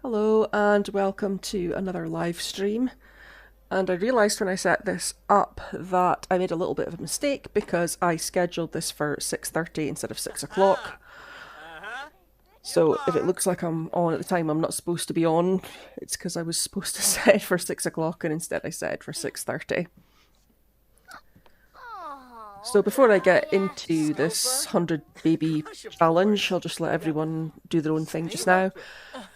Hello and welcome to another live stream. And I realised when I set this up that I made a little bit of a mistake because I scheduled this for 6:30 instead of 6 o'clock. So if it looks like I'm on at the time I'm not supposed to be on, it's because I was supposed to set it for 6 o'clock and instead I set it for 6:30. So before I get into this 100 baby challenge, I'll just let everyone do their own thing just now.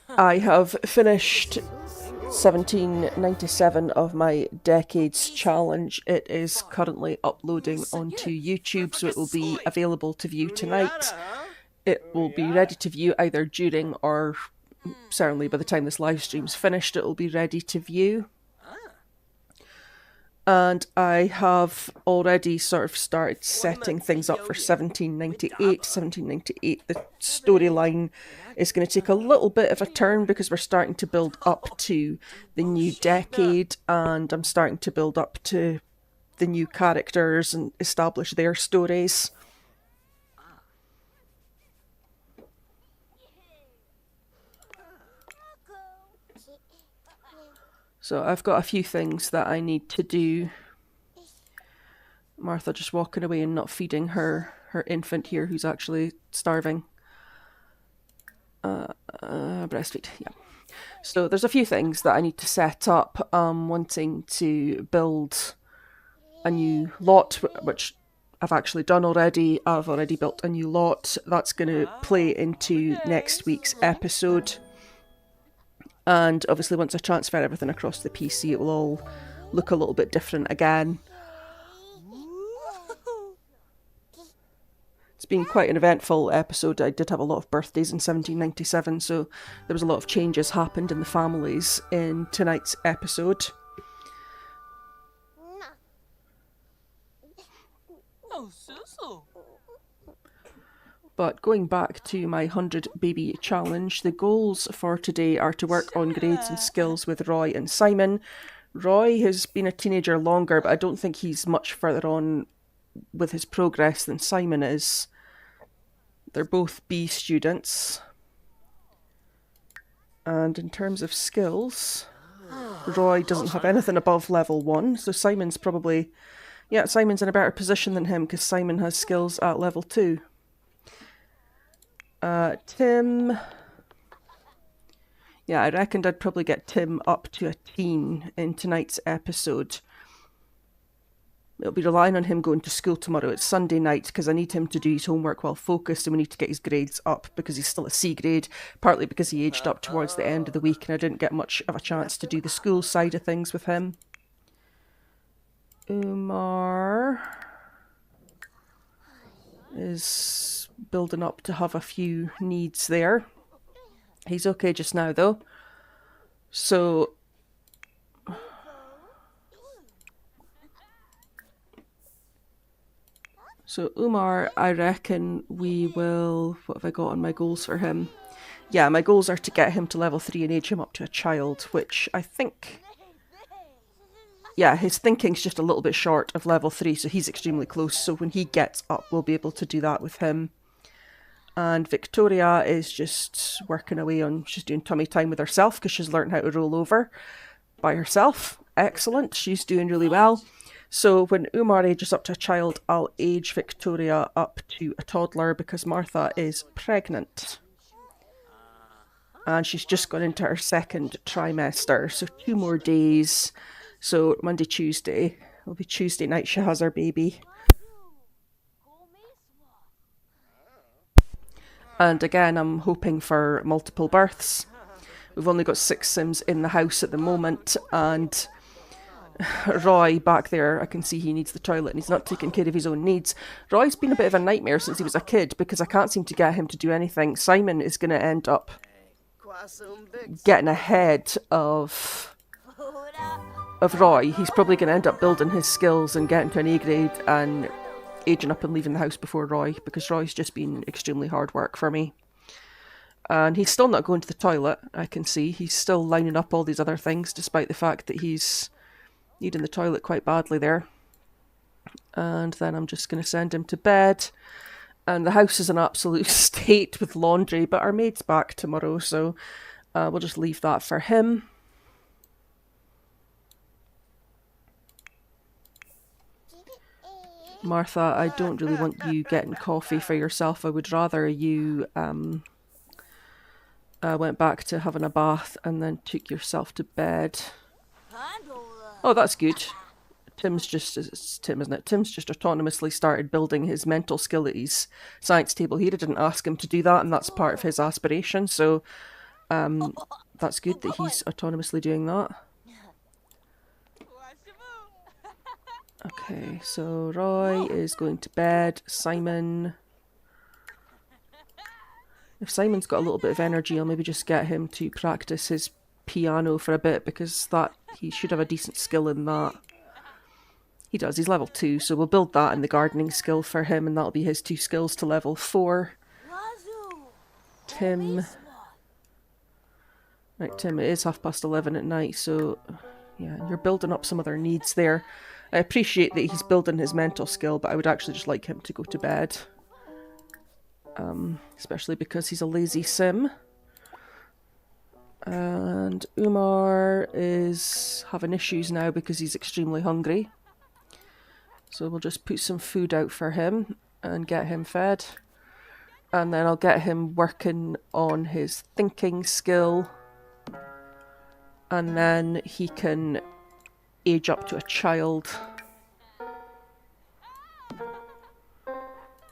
I have finished 1797 of my Decades Challenge. It is currently uploading onto YouTube, so it will be available to view tonight. It will be ready to view either during or certainly by the time this live stream's finished, it will be ready to view. And I have already sort of started setting things up for 1798. 1798, the storyline is going to take a little bit of a turn because we're starting to build up to the new decade and I'm starting to build up to the new characters and establish their stories. So I've got a few things that I need to do. Martha just walking away and not feeding her infant here who's actually starving. Breastfeed, yeah. So there's a few things that I need to set up. I'm wanting to build a new lot, which I've actually done already. I've already built a new lot. That's going to play into next week's episode. And obviously once I transfer everything across the PC, it will all look a little bit different again. It's been quite an eventful episode. I did have a lot of birthdays in 1797, so there was a lot of changes happened in the families in tonight's episode. But going back to my 100 baby challenge, the goals for today are to work on grades and skills with Roy and Simon. Roy has been a teenager longer, but I don't think he's much further on with his progress than Simon is. They're both B students. And in terms of skills, Roy doesn't have anything above level 1, so Simon's probably... Yeah, Simon's in a better position than him because Simon has skills at level 2. Tim... Yeah, I reckoned I'd probably get Tim up to a teen in tonight's episode. It'll be relying on him going to school tomorrow. It's Sunday night because I need him to do his homework while focused and we need to get his grades up because he's still a C grade, partly because he aged up towards the end of the week and I didn't get much of a chance to do the school side of things with him. Umar is building up to have a few needs there. He's okay just now though. So Umar, I reckon we will... What have I got on my goals for him? Yeah, my goals are to get him to level 3 and age him up to a child, which I think... Yeah, his thinking's just a little bit short of level 3, so he's extremely close. So when he gets up, we'll be able to do that with him. And Victoria is just working away on... She's doing tummy time with herself because she's learned how to roll over by herself. Excellent. She's doing really well. So when Umar ages up to a child, I'll age Victoria up to a toddler because Martha is pregnant. And she's just gone into her second trimester. So 2 more days. So Monday, Tuesday. It'll be Tuesday night she has her baby. And again, I'm hoping for multiple births. We've only got 6 Sims in the house at the moment. And Roy back there, I can see he needs the toilet and he's not taking care of his own needs. Roy's been a bit of a nightmare since he was a kid because I can't seem to get him to do anything. Simon is going to end up getting ahead of Roy. He's probably going to end up building his skills and getting to an A grade and aging up and leaving the house before Roy because Roy's just been extremely hard work for me. And he's still not going to the toilet, I can see. He's still lining up all these other things despite the fact that he's needing the toilet quite badly there. And then I'm just going to send him to bed. And the house is an absolute state with laundry, but our maid's back tomorrow, so We'll just leave that for him. Martha, I don't really want you getting coffee for yourself. I would rather you went back to having a bath and then took yourself to bed. Oh, that's good. Tim's just, it's Tim, isn't it? Tim's just autonomously started building his mental skill at his science table here. I didn't ask him to do that, and that's part of his aspiration, so that's good that he's autonomously doing that. Okay, so Roy is going to bed. Simon... If Simon's got a little bit of energy, I'll maybe just get him to practice his piano for a bit, because he should have a decent skill in that. He does, he's level 2, so we'll build that and the gardening skill for him, and that'll be his 2 skills to level 4. Tim... Right, Tim, it is 11:30 at night, so yeah, you're building up some other needs there. I appreciate that he's building his mental skill, but I would actually just like him to go to bed. Especially because he's a lazy sim. And Umar is having issues now because he's extremely hungry. So we'll just put some food out for him and get him fed. And then I'll get him working on his thinking skill. And then he can age up to a child.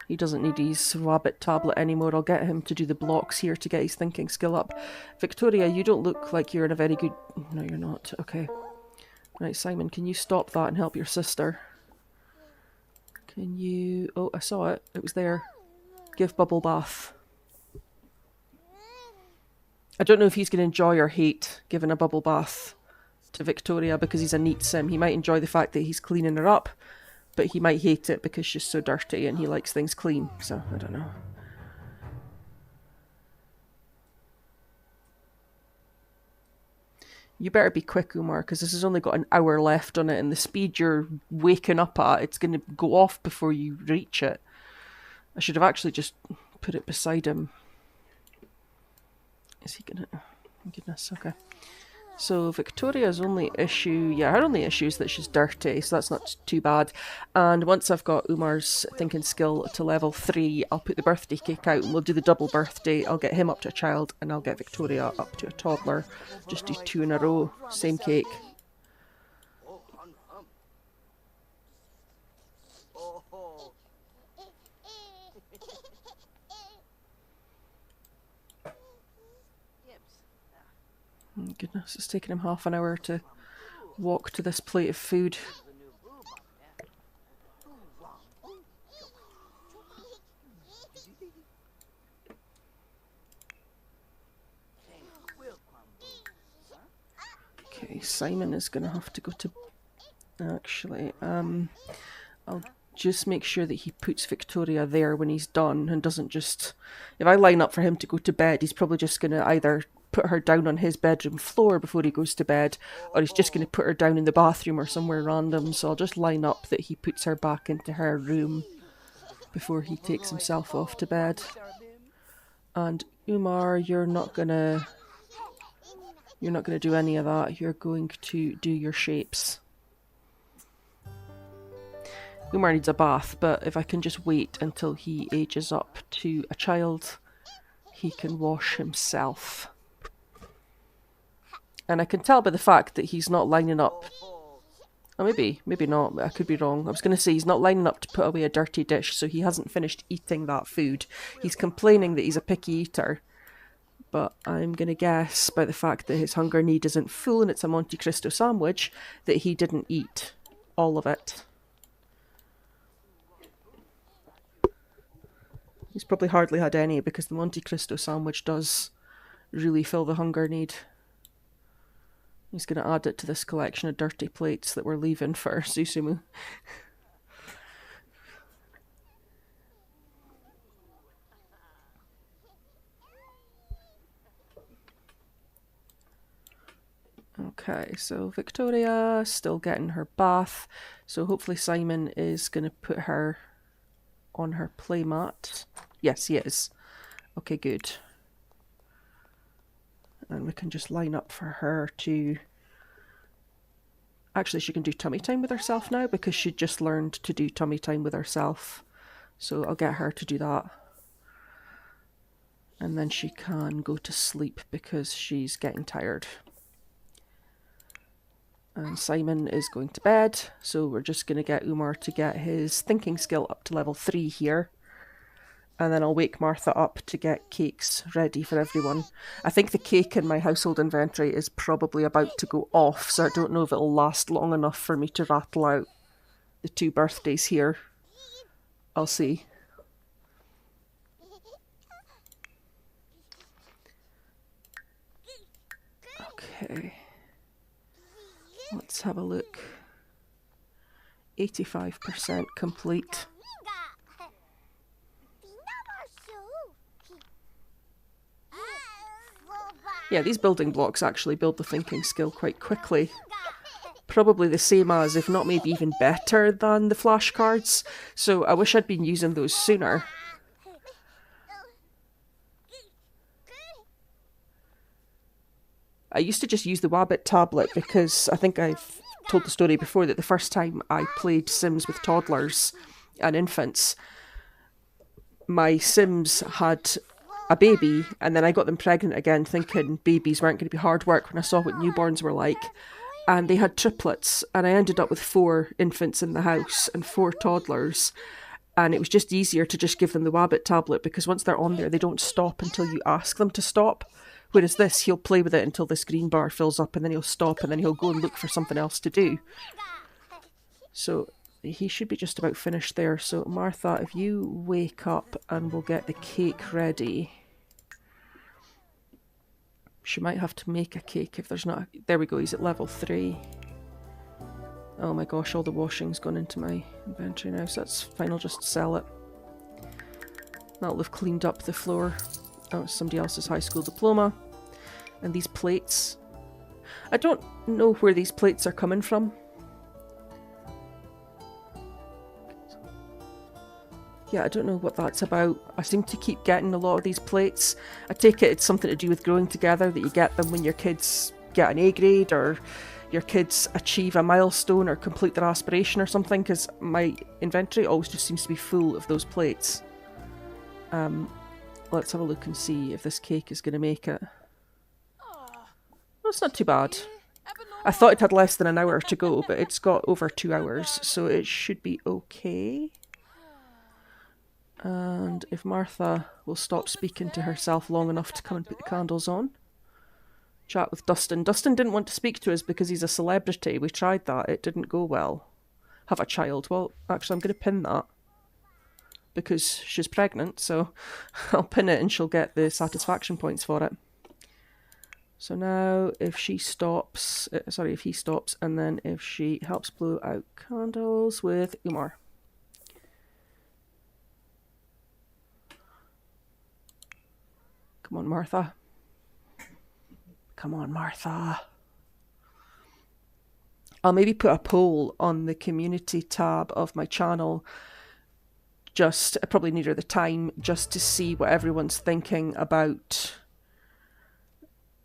He doesn't need his rabbit tablet anymore. I'll get him to do the blocks here to get his thinking skill up. Victoria, you don't look like you're in a very good... No, you're not. Okay. Right, Simon, can you stop that and help your sister? Can you... Oh, I saw it. It was there. Give bubble bath. I don't know if he's going to enjoy or hate giving a bubble bath to Victoria because he's a neat sim. He might enjoy the fact that he's cleaning her up, but he might hate it because she's so dirty and he likes things clean. So, I don't know. You better be quick, Umar, because this has only got an hour left on it, and the speed you're waking up at, it's going to go off before you reach it. I should have actually just put it beside him. Is he gonna... Oh, goodness, okay. So Victoria's only issue... Yeah, her only issue is that she's dirty, so that's not too bad. And once I've got Umar's thinking skill to level 3, I'll put the birthday cake out and we'll do the double birthday. I'll get him up to a child and I'll get Victoria up to a toddler. Just do 2 in a row, same cake. Oh, goodness, it's taken him half an hour to walk to this plate of food. Okay, Simon is going to have to go to... Actually, I'll just make sure that he puts Victoria there when he's done and doesn't just... If I line up for him to go to bed, he's probably just going to either put her down on his bedroom floor before he goes to bed, or he's just going to put her down in the bathroom or somewhere random, so I'll just line up that he puts her back into her room before he takes himself off to bed. And Umar, you're not gonna do any of that. You're going to do your shapes. Umar needs a bath, but if I can just wait until he ages up to a child, he can wash himself. And I can tell by the fact that he's not lining up... Oh, maybe not. I could be wrong. I was going to say he's not lining up to put away a dirty dish, so he hasn't finished eating that food. He's complaining that he's a picky eater. But I'm going to guess by the fact that his hunger need isn't full and it's a Monte Cristo sandwich that he didn't eat all of it. He's probably hardly had any because the Monte Cristo sandwich does really fill the hunger need. He's going to add it to this collection of dirty plates that we're leaving for Susumu. Okay, so Victoria still getting her bath. So hopefully Simon is going to put her on her playmat. Yes, he is. Okay, good. And we can just line up for her to... Actually, she can do tummy time with herself now because she just learned to do tummy time with herself. So I'll get her to do that. And then she can go to sleep because she's getting tired. And Simon is going to bed, so we're just going to get Umar to get his thinking skill up to level 3 here. And then I'll wake Martha up to get cakes ready for everyone. I think the cake in my household inventory is probably about to go off, so I don't know if it'll last long enough for me to rattle out the 2 birthdays here. I'll see. Okay. Let's have a look. 85% complete. Yeah, these building blocks actually build the thinking skill quite quickly. Probably the same as, if not maybe even better than the flashcards. So I wish I'd been using those sooner. I used to just use the Wabbit tablet because I think I've told the story before that the first time I played Sims with toddlers and infants, my Sims had a baby and then I got them pregnant again thinking babies weren't going to be hard work when I saw what newborns were like. And they had triplets and I ended up with 4 infants in the house and 4 toddlers. And it was just easier to just give them the Wabbit tablet because once they're on there, they don't stop until you ask them to stop. Whereas this, he'll play with it until this green bar fills up and then he'll stop and then he'll go and look for something else to do. So he should be just about finished there. So Martha, if you wake up and we'll get the cake ready. She might have to make a cake if there's not... There we go, he's at level 3. Oh my gosh, all the washing's gone into my inventory now, so that's fine, I'll just sell it. That'll have cleaned up the floor. Oh, it's somebody else's high school diploma. And these plates. I don't know where these plates are coming from. Yeah, I don't know what that's about. I seem to keep getting a lot of these plates. I take it it's something to do with growing together, that you get them when your kids get an A grade or your kids achieve a milestone or complete their aspiration or something, because my inventory always just seems to be full of those plates. Let's have a look and see if this cake is going to make it. Well, it's not too bad. I thought it had less than an hour to go, but it's got over 2 hours, so it should be okay. And if Martha will stop speaking to herself long enough to come and put the candles on. Chat with Dustin. Dustin didn't want to speak to us because he's a celebrity. We tried that. It didn't go well. Have a child. Well, actually, I'm going to pin that. Because she's pregnant, so I'll pin it and she'll get the satisfaction points for it. So now, if she stops... if he stops, and then if she helps blow out candles with Umar. Come on, Martha. Come on, Martha. I'll maybe put a poll on the community tab of my channel. Just, probably nearer the time, just to see what everyone's thinking about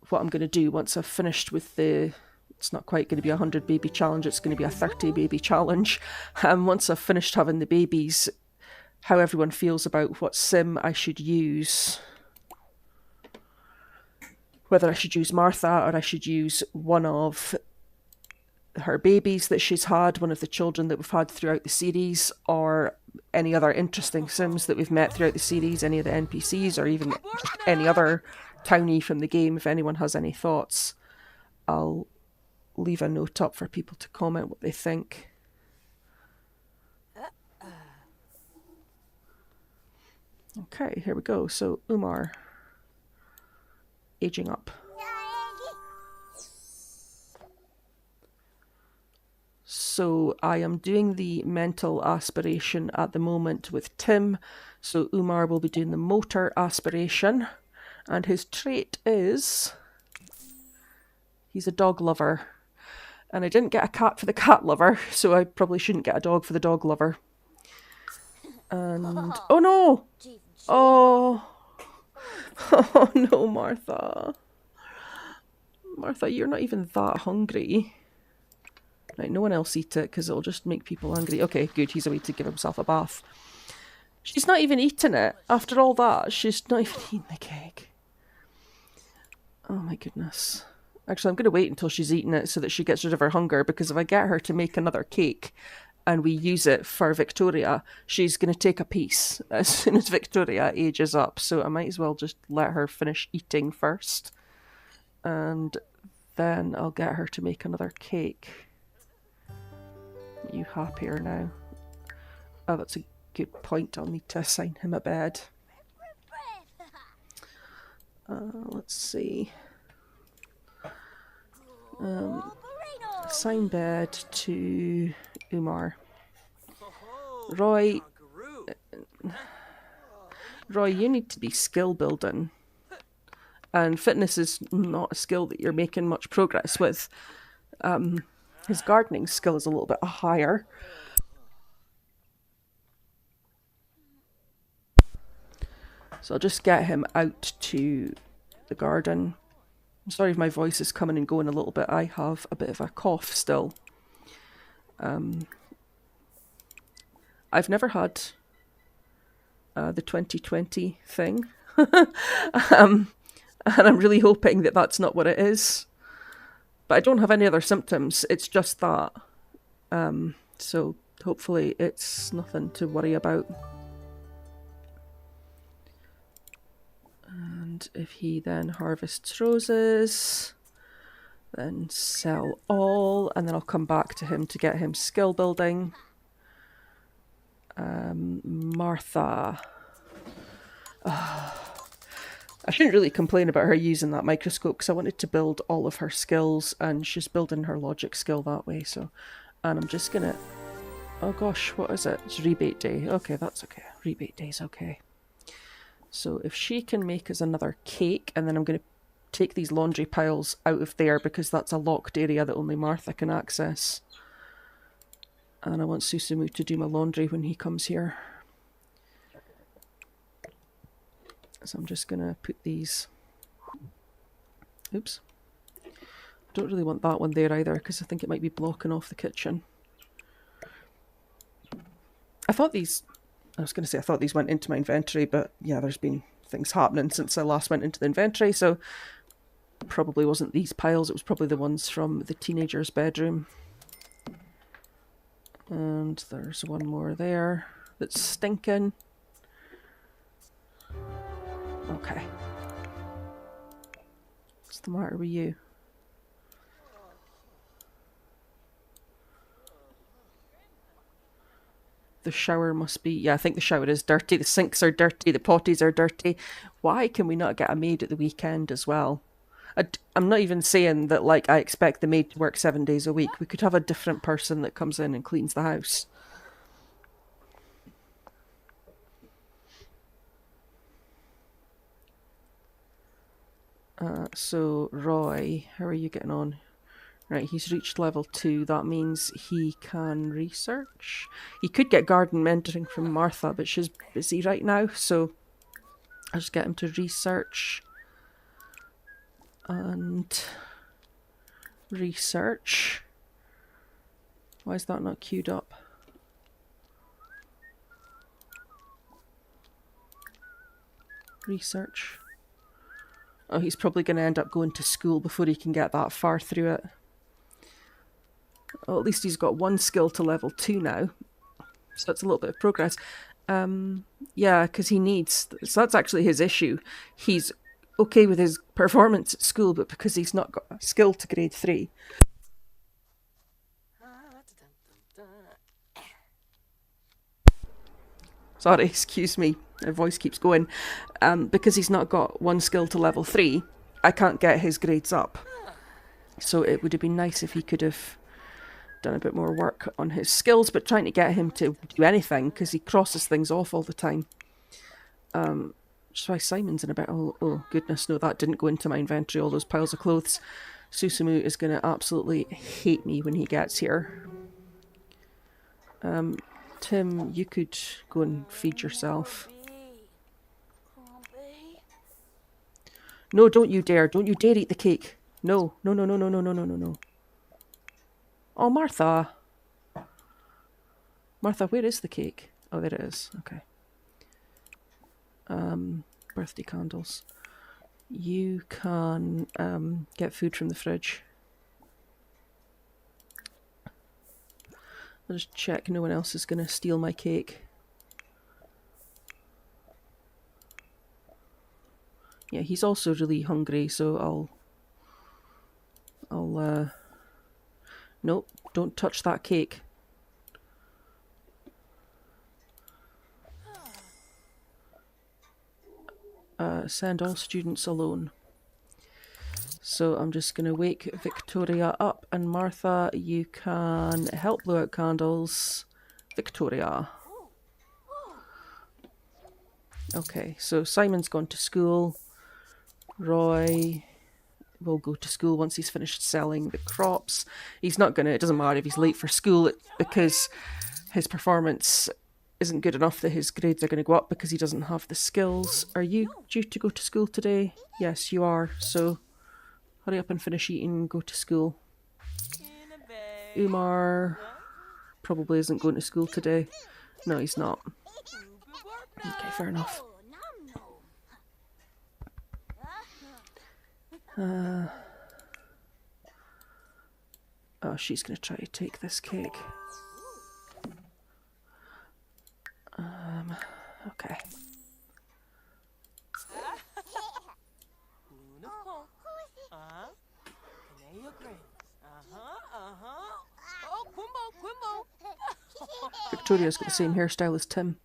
what I'm going to do once I've finished with the... It's not quite going to be a 100 baby challenge, it's going to be a 30 baby challenge. And once I've finished having the babies, how everyone feels about what sim I should use. Whether I should use Martha or I should use one of her babies that she's had, one of the children that we've had throughout the series, or any other interesting Sims that we've met throughout the series, any of the NPCs, or even just any other townie from the game. If anyone has any thoughts, I'll leave a note up for people to comment what they think. Okay, here we go. So, Umar. Aging up. So I am doing the mental aspiration at the moment with Tim. So Umar will be doing the motor aspiration. And his trait is... he's a dog lover. And I didn't get a cat for the cat lover, so I probably shouldn't get a dog for the dog lover. And... oh no! Oh... oh no, Martha. Martha, you're not even that hungry. Right, no one else eat it because it'll just make people angry. Okay, good. He's away to give himself a bath. She's not even eating it. After all that, she's not even eating the cake. Oh my goodness. Actually, I'm going to wait until she's eaten it so that she gets rid of her hunger, because if I get her to make another cake and we use it for Victoria, she's going to take a piece as soon as Victoria ages up. So I might as well just let her finish eating first. And then I'll get her to make another cake. You happier now? Oh, that's a good point. I'll need to assign him a bed. Let's see. Assign bed to Umar. Roy, you need to be skill building. And fitness is not a skill that you're making much progress with. His gardening skill is a little bit higher. So I'll just get him out to the garden. I'm sorry if my voice is coming and going a little bit. I have a bit of a cough still. I've never had the 2020 thing. And I'm really hoping that that's not what it is. But I don't have any other symptoms. It's just that. So hopefully it's nothing to worry about. And if he then harvests roses, then sell all, and then I'll come back to him to get him skill building. Martha. I shouldn't really complain about her using that microscope because I wanted to build all of her skills, and she's building her logic skill that way. So, and I'm just gonna, oh gosh, what is it? It's rebate day. Okay, that's okay. Rebate day's okay. So if she can make us another cake, and then I'm going to take these laundry piles out of there because that's a locked area that only Martha can access. And I want Susumu to do my laundry when he comes here. So I'm just going to put these... Oops. Don't really want that one there either because I think it might be blocking off the kitchen. I thought these went into my inventory, but yeah, there's been things happening since I last went into the inventory, so probably wasn't these piles, it was probably the ones from the teenager's bedroom. And there's one more there that's stinking. Okay. What's the matter with you? The shower must be... Yeah, I think the shower is dirty. The sinks are dirty. The potties are dirty. Why can we not get a maid at the weekend as well? I'm not even saying that, like, I expect the maid to work 7 days a week. We could have a different person that comes in and cleans the house. So, Roy, how are you getting on? Right, he's reached level 2. That means he can research. He could get garden mentoring from Martha, but she's busy right now, so I'll just get him to research. And research. Why is that not queued up? Research. Oh, he's probably going to end up going to school before he can get that far through it. Well, at least he's got one skill to level 2 now. So that's a little bit of progress. Yeah, because he needs... So that's actually his issue. He's okay with his performance at school, but because he's not got a skill to grade 3. Sorry, excuse me. My voice keeps going. Because he's not got one skill to level 3, I can't get his grades up. So it would have been nice if he could have done a bit more work on his skills, but trying to get him to do anything because he crosses things off all the time. That's why Simon's in a bit. Oh goodness, no, that didn't go into my inventory, all those piles of clothes. Susumu is going to absolutely hate me when he gets here. Tim, you could go and feed yourself. No, don't you dare. Don't you dare eat the cake. No, no, no, no, no, no, no, no, no, no. Oh, Martha. Martha, where is the cake? Oh, there it is. Okay. Birthday candles. You can get food from the fridge. I'll just check no one else is going to steal my cake. Yeah, he's also really hungry, so nope, don't touch that cake. Send all students alone. So I'm just going to wake Victoria up, and Martha, you can help blow out candles. Victoria. Okay, so Simon's gone to school. Roy will go to school once he's finished selling the crops. He's not gonna, it doesn't matter if he's late for school because his performance isn't good enough that his grades are going to go up because he doesn't have the skills. Are you due to go to school today? Yes, you are. So hurry up and finish eating and go to school. Umar probably isn't going to school today. No, he's not. Okay, fair enough. Oh, she's going to try to take this cake. Okay. Victoria's got the same hairstyle as Tim.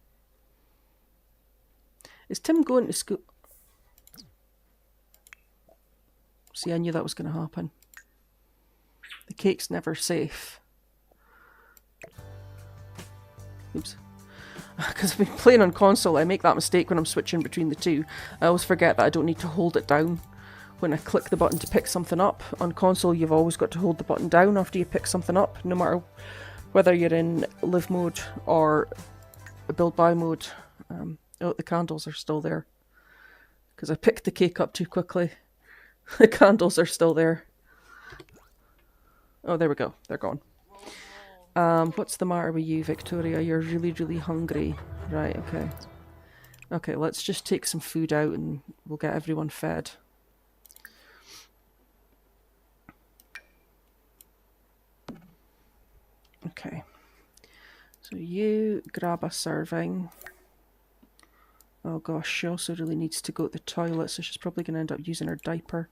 Is Tim going to school? See, I knew that was going to happen. The cake's never safe. Oops. Because I've been playing on console, I make that mistake when I'm switching between the two. I always forget that I don't need to hold it down when I click the button to pick something up. On console, you've always got to hold the button down after you pick something up, no matter whether you're in live mode or build buy mode. Oh, the candles are still there. Because I picked the cake up too quickly. The candles are still there. Oh, there we go. They're gone. What's the matter with you, Victoria? You're really, really hungry. Right, okay. Okay, let's just take some food out and we'll get everyone fed. Okay. So you grab a serving. Oh gosh, she also really needs to go to the toilet, so she's probably going to end up using her diaper.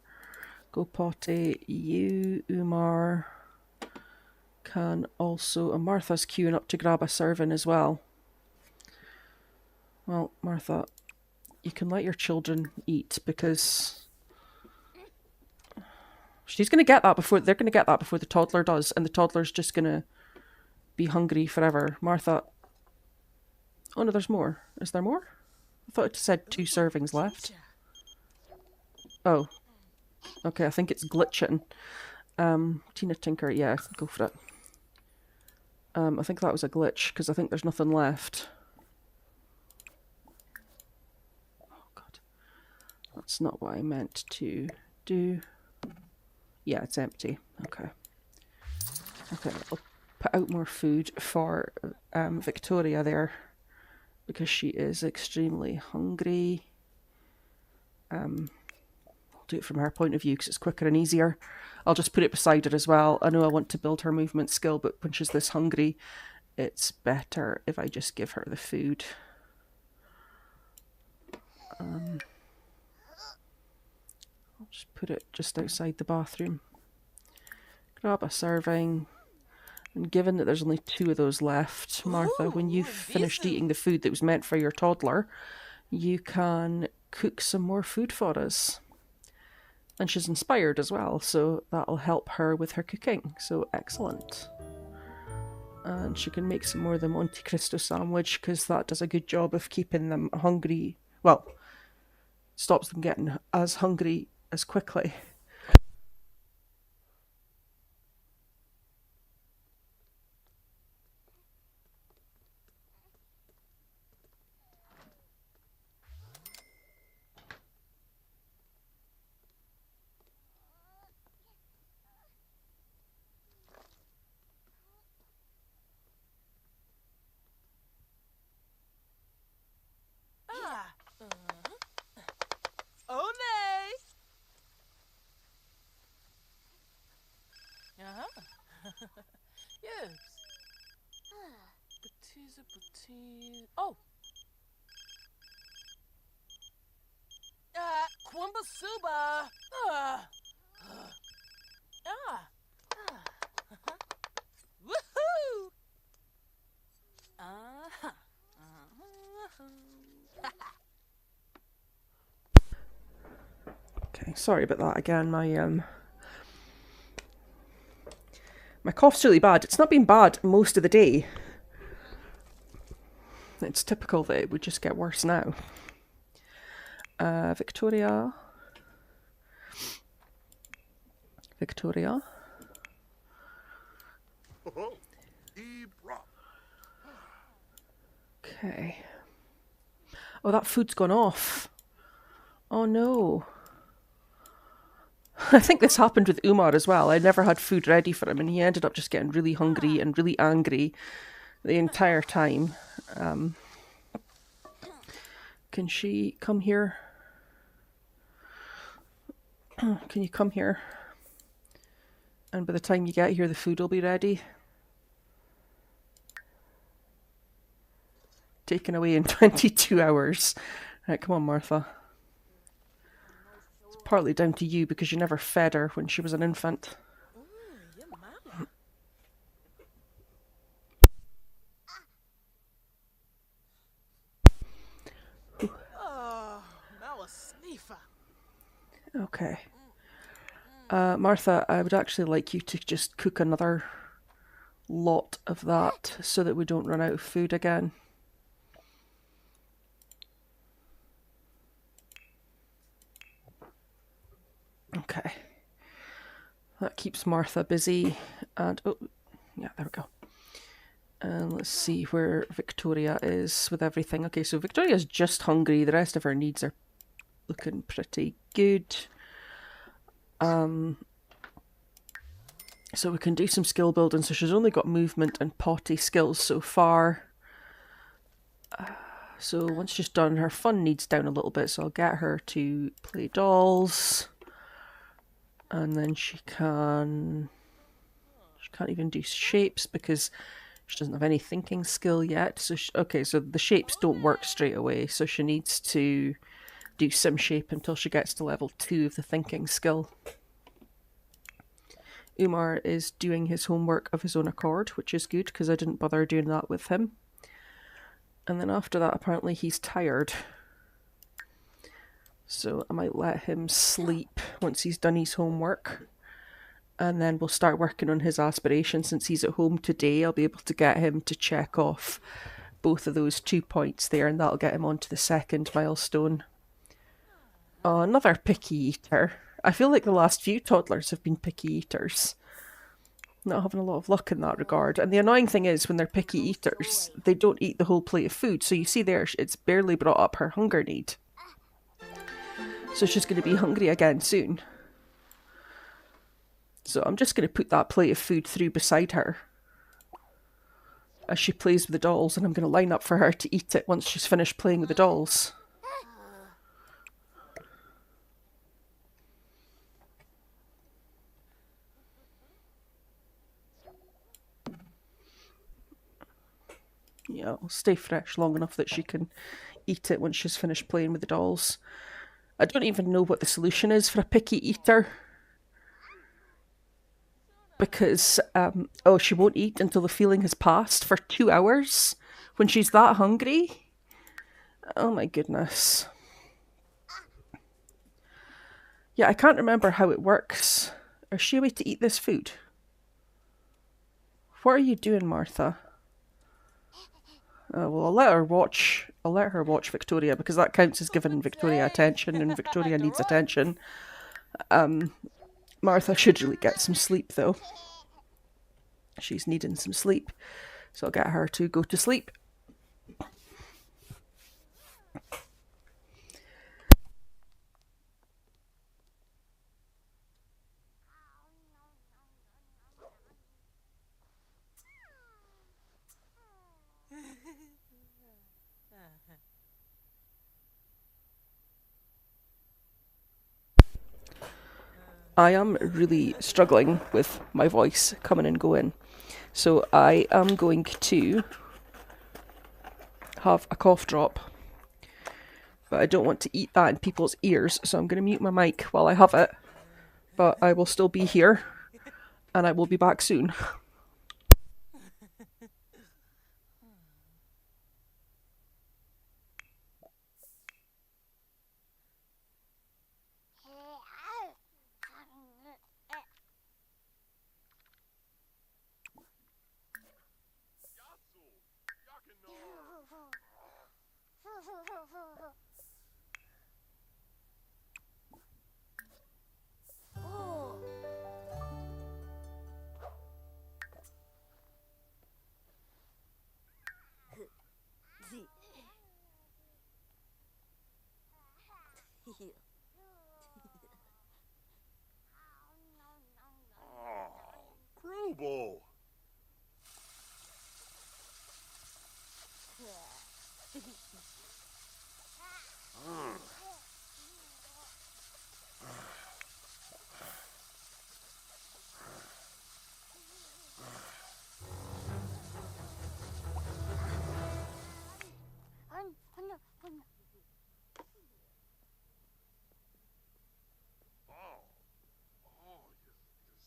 Go potty. You, Umar, can also... And Martha's queuing up to grab a serving as well. Well, Martha, you can let your children eat because... She's going to get that before... They're going to get that before the toddler does, and the toddler's just going to be hungry forever. Martha... Oh no, there's more. Is there more? I thought it said 2 servings left. Oh. Okay, I think it's glitching. Tina Tinker, yeah, go for it. I think that was a glitch, because I think there's nothing left. Oh god. That's not what I meant to do. Yeah, it's empty. Okay. Okay, I'll put out more food for Victoria there, because she is extremely hungry. I'll do it from her point of view because it's quicker and easier. I'll just put it beside her as well. I know I want to build her movement skill, but when she's this hungry, it's better if I just give her the food. I'll just put it just outside the bathroom. Grab a serving. And given that there's only 2 of those left, Martha, when you've finished eating the food that was meant for your toddler, you can cook some more food for us. And she's inspired as well, so that'll help her with her cooking. So excellent. And she can make some more of the Monte Cristo sandwich, because that does a good job of keeping them hungry. Well, stops them getting as hungry as quickly. Oh! Kwambasuba! Woohoo! Okay, sorry about that again. My cough's really bad. It's not been bad most of the day. It's typical that it would just get worse now. Victoria. Victoria. Okay. Oh, that food's gone off. Oh no. I think this happened with Umar as well. I never had food ready for him, and he ended up just getting really hungry and really angry the entire time. Can she come here? Can you come here? And by the time you get here, the food will be ready. Taken away in 22 hours. Right, come on, Martha. It's partly down to you because you never fed her when she was an infant. Okay. Martha, I would actually like you to just cook another lot of that so that we don't run out of food again. Okay. That keeps Martha busy. And, oh, yeah, there we go. And let's see where Victoria is with everything. Okay, so Victoria's just hungry. The rest of her needs are looking pretty good. So we can do some skill building. So she's only got movement and potty skills so far. So once she's done, her fun needs down a little bit. So I'll get her to play dolls. And then she can't even do shapes because she doesn't have any thinking skill yet. So okay, so the shapes don't work straight away. So she needs to do sim shape until she gets to level 2 of the thinking skill. Umar is doing his homework of his own accord, which is good because I didn't bother doing that with him. And then after that, apparently he's tired. So I might let him sleep once he's done his homework. And then we'll start working on his aspiration. Since he's at home today, I'll be able to get him to check off both of those 2 points there, and that'll get him onto the second milestone. Oh, another picky eater. I feel like the last few toddlers have been picky eaters. Not having a lot of luck in that regard. And the annoying thing is, when they're picky eaters, they don't eat the whole plate of food. So you see there, it's barely brought up her hunger need. So she's going to be hungry again soon. So I'm just going to put that plate of food through beside her as she plays with the dolls, and I'm going to line up for her to eat it once she's finished playing with the dolls. Yeah, I'll stay fresh long enough that she can eat it once she's finished playing with the dolls. I don't even know what the solution is for a picky eater. Because, she won't eat until the feeling has passed for 2 hours when she's that hungry. Oh my goodness. Yeah, I can't remember how it works. Is she a way to eat this food? What are you doing, Martha? Well, I'll let her watch Victoria, because that counts as giving Victoria attention, and Victoria needs attention. Martha should really get some sleep, though. She's needing some sleep, so I'll get her to go to sleep. I am really struggling with my voice coming and going. So I am going to have a cough drop. But I don't want to eat that in people's ears, so I'm going to mute my mic while I have it. But I will still be here, and I will be back soon. Grubel!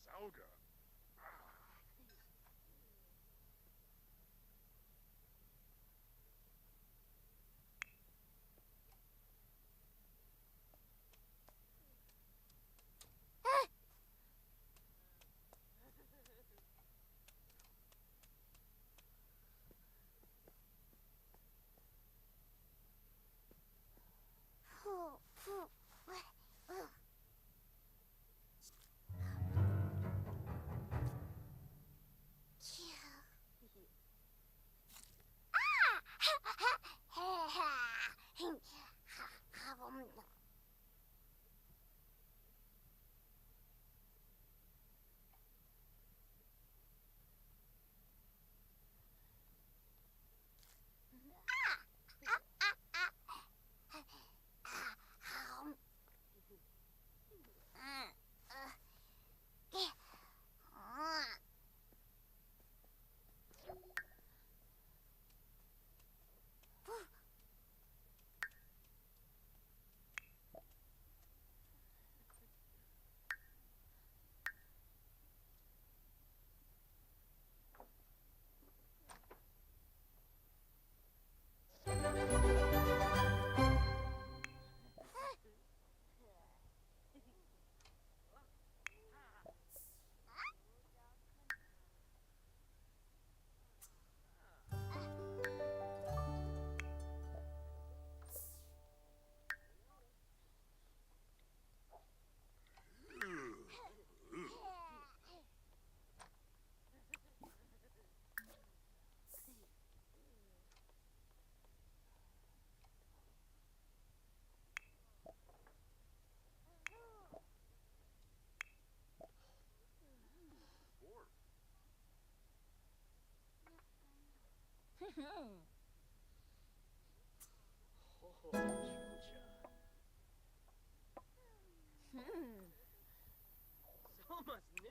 Sauga. So much new.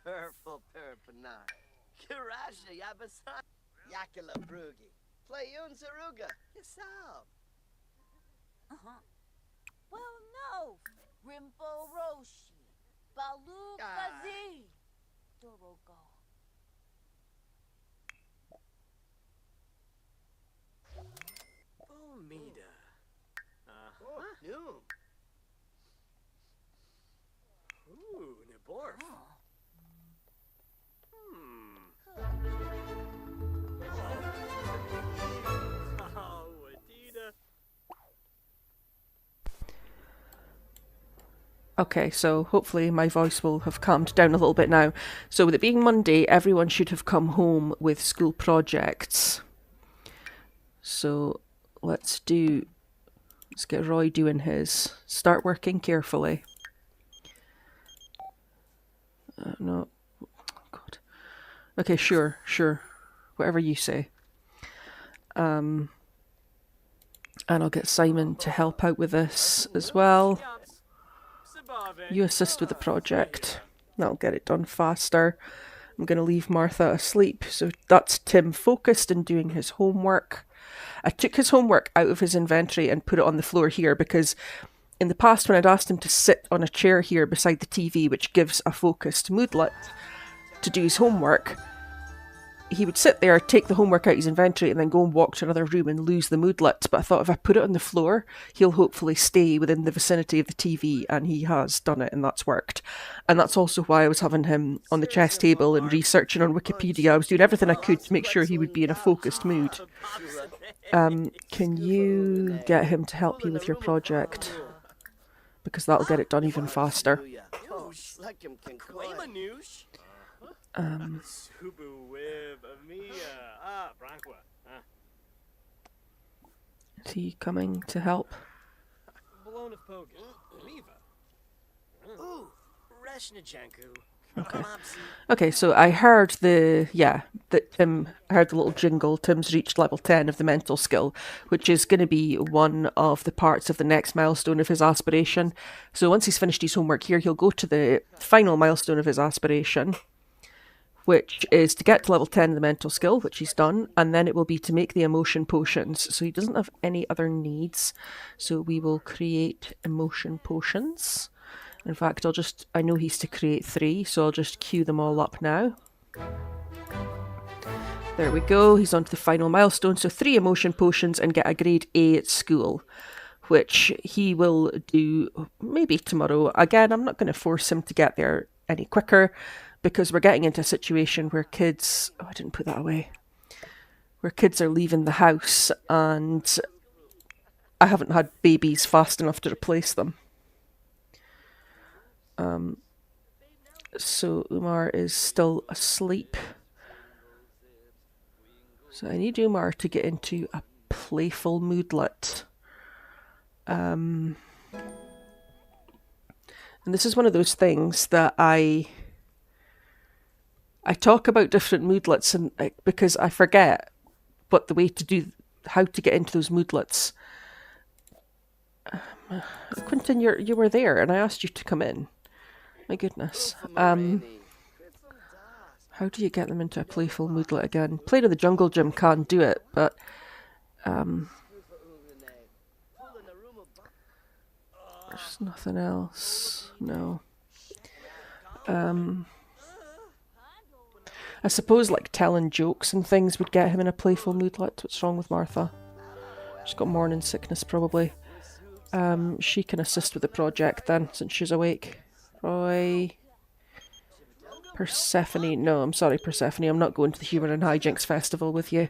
Purple perpanar. Kirasha yabasan. Yakala brugi. Playun saruga. Yasab. Well, no. Rimpo Roshi. Balu Kazi. Dorogo. Omida. Oh, noom. Ooh, Neborf. Oh, Adida. Okay, so hopefully my voice will have calmed down a little bit now. So with it being Monday, everyone should have come home with school projects. So let's get Roy doing his. Start working carefully. No. God. Okay, sure. Whatever you say. And I'll get Simon to help out with this as well. You assist with the project. That'll get it done faster. I'm going to leave Martha asleep. So that's Tim focused and doing his homework. I took his homework out of his inventory and put it on the floor here because in the past when I'd asked him to sit on a chair here beside the TV, which gives a focused moodlet, to do his homework, he would sit there, take the homework out of his inventory and then go and walk to another room and lose the moodlet. But I thought if I put it on the floor, he'll hopefully stay within the vicinity of the TV, and he has done it and that's worked. And that's also why I was having him on the chess table and researching on Wikipedia. I was doing everything I could to make sure he would be in a focused mood. Can you get him to help you with your project? Because that'll get it done even faster. Is he coming to help? Okay, so I heard that Tim heard the little jingle. Tim's reached level 10 of the mental skill, which is going to be one of the parts of the next milestone of his aspiration. So once he's finished his homework here, he'll go to the final milestone of his aspiration, which is to get to level 10 of the mental skill, which he's done, and then it will be to make the emotion potions. So he doesn't have any other needs, so we will create emotion potions. In fact, I know he's to create 3, so I'll just queue them all up now. There we go, he's on to the final milestone. So 3 emotion potions and get a grade A at school, which he will do maybe tomorrow. Again, I'm not going to force him to get there any quicker because we're getting into a situation where kids... Oh, I didn't put that away. Where kids are leaving the house and I haven't had babies fast enough to replace them. So Umar is still asleep. So I need Umar to get into a playful moodlet. And this is one of those things that I talk about different moodlets and because I forget how to get into those moodlets. Quentin, you were there and I asked you to come in. My goodness. How do you get them into a playful moodlet again? Playing in the jungle gym can do it, but there's nothing else. No. I suppose like telling jokes and things would get him in a playful moodlet. What's wrong with Martha? She's got morning sickness probably. She can assist with the project then, since she's awake. Roy. Persephone. No, I'm sorry, Persephone. I'm not going to the Humour and Hijinks Festival with you.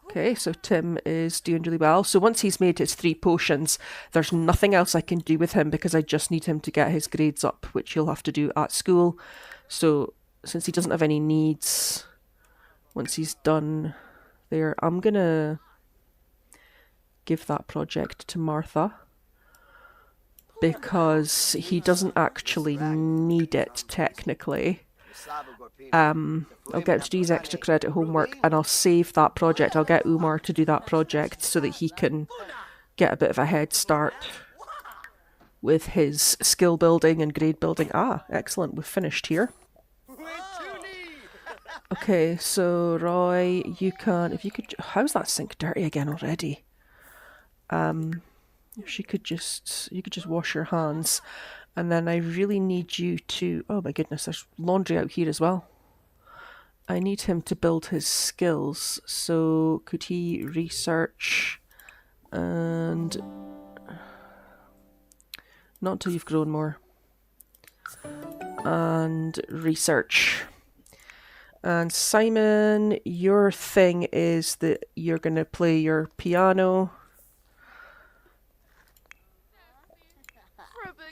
Okay, so Tim is doing really well. So once he's made his 3 potions, there's nothing else I can do with him because I just need him to get his grades up, which he'll have to do at school. So since he doesn't have any needs, once he's done there, I'm going to give that project to Martha because he doesn't actually need it technically. I'll get him to do his extra credit homework and I'll save that project. I'll get Umar to do that project so that he can get a bit of a head start with his skill building and grade building. Ah, excellent. We've finished here. Okay, so Roy, if you could, how's that sink dirty again already? If you could just wash your hands, and then I really need you to, oh my goodness, there's laundry out here as well. I need him to build his skills, so could he research and not until you've grown more, and research. And Simon, your thing is that you're going to play your piano.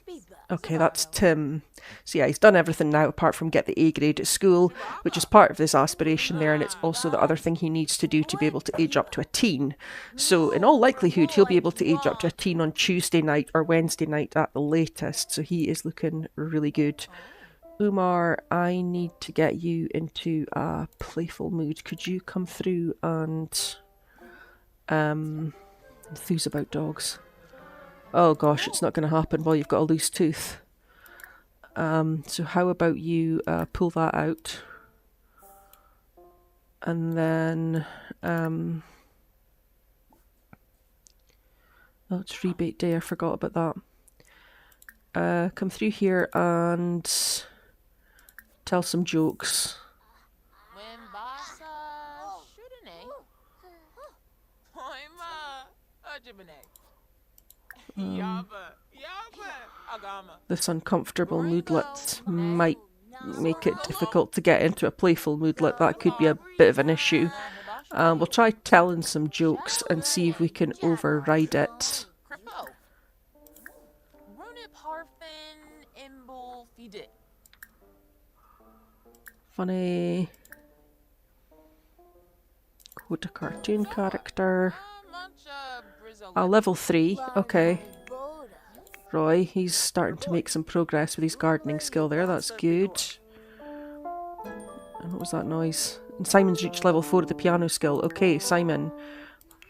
Biba. Okay, that's Tim. So yeah, he's done everything now apart from get the A grade at school, which is part of this aspiration there, and it's also the other thing he needs to do to be able to age up to a teen. So in all likelihood, he'll be able to age up to a teen on Tuesday night or Wednesday night at the latest. So he is looking really good. Umar, I need to get you into a playful mood. Could you come through and enthuse about dogs? Oh gosh, it's not going to happen while you've got a loose tooth. So how about you pull that out, and then oh, it's rebate day. I forgot about that. Come through here and tell some jokes. This uncomfortable moodlet might make it difficult to get into a playful moodlet. That could be a bit of an issue. We'll try telling some jokes and see if we can override it. Funny. Quote a cartoon character. Level 3, okay. Roy, he's starting to make some progress with his gardening skill there, that's good. And what was that noise? And Simon's reached level 4 of the piano skill. Okay, Simon,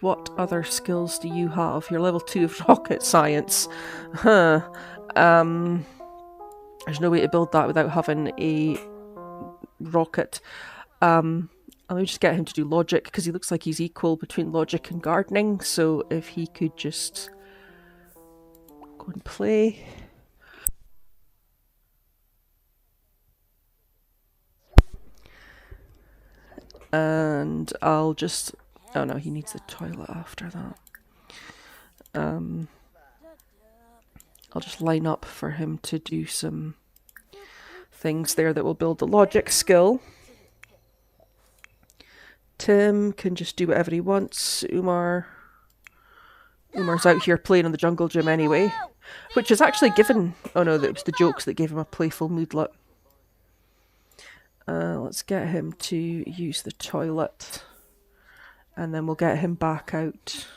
what other skills do you have? You're level 2 of rocket science. Huh. There's no way to build that without having a rocket. Let me just get him to do logic, because he looks like he's equal between logic and gardening, so if he could just go and play. And I'll just... oh no, he needs the toilet after that. I'll just line up for him to do some things there that will build the logic skill. Tim can just do whatever he wants. Umar's out here playing in the jungle gym anyway, which is actually given... oh no, that was the jokes that gave him a playful moodlet. Let's get him to use the toilet, and then we'll get him back out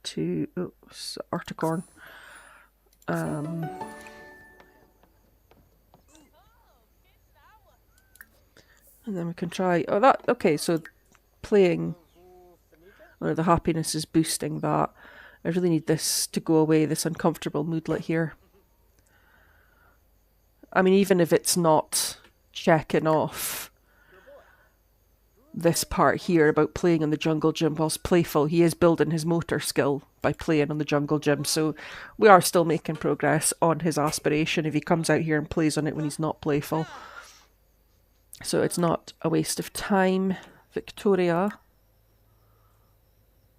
to... oops, Articorn. And then we can try... oh, that... okay, so playing... oh, the happiness is boosting that. I really need this to go away, this uncomfortable moodlet here. I mean, even if it's not checking off this part here about playing in the jungle gym whilst playful, he is building his motor skill by playing on the jungle gym, so we are still making progress on his aspiration if he comes out here and plays on it when he's not playful. So it's not a waste of time. Victoria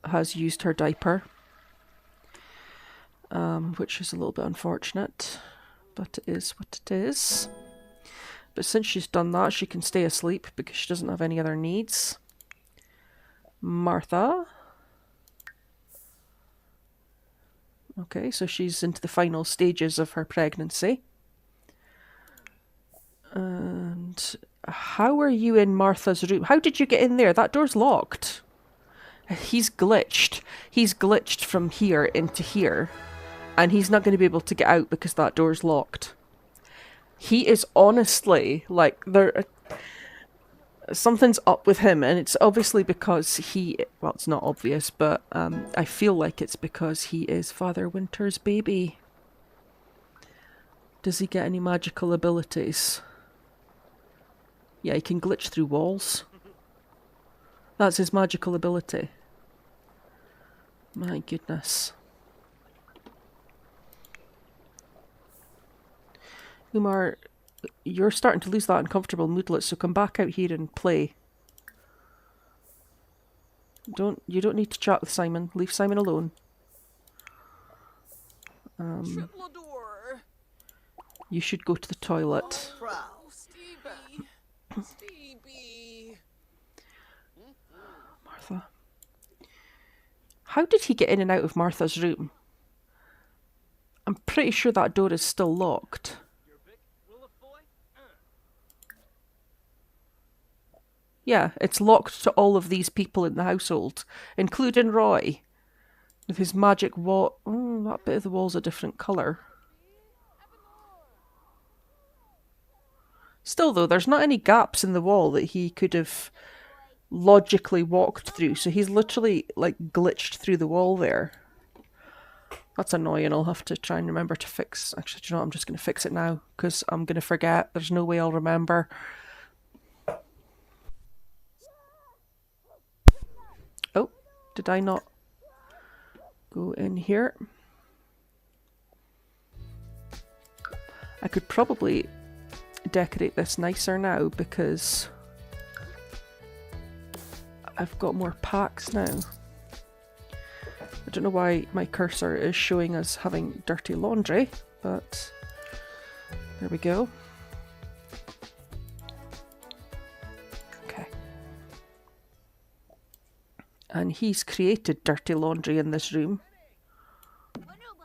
has used her diaper, which is a little bit unfortunate, but it is what it is. But since she's done that, she can stay asleep because she doesn't have any other needs. Martha. Okay, so she's into the final stages of her pregnancy. And how are you in Martha's room? How did you get in there? That door's locked. He's glitched. He's glitched from here into here. And he's not going to be able to get out because that door's locked. He is honestly, like, something's up with him, and it's obviously because he... well, it's not obvious, but I feel like it's because he is Father Winter's baby. Does he get any magical abilities? Yeah, he can glitch through walls. That's his magical ability. My goodness. Umar, you're starting to lose that uncomfortable moodlet, so come back out here and play. You don't need to chat with Simon. Leave Simon alone. You should go to the toilet. Martha. How did he get in and out of Martha's room? I'm pretty sure that door is still locked. Yeah, it's locked to all of these people in the household, including Roy, with his magic wall. Oh, that bit of the wall's a different colour. Still, though, there's not any gaps in the wall that he could have logically walked through, so he's literally, like, glitched through the wall there. That's annoying. I'll have to try and remember to fix. Actually, do you know what? I'm just going to fix it now, because I'm going to forget. There's no way I'll remember. Oh, did I not go in here? I could probably decorate this nicer now, because I've got more packs now. I don't know why my cursor is showing us having dirty laundry, but there we go. Okay. And he's created dirty laundry in this room.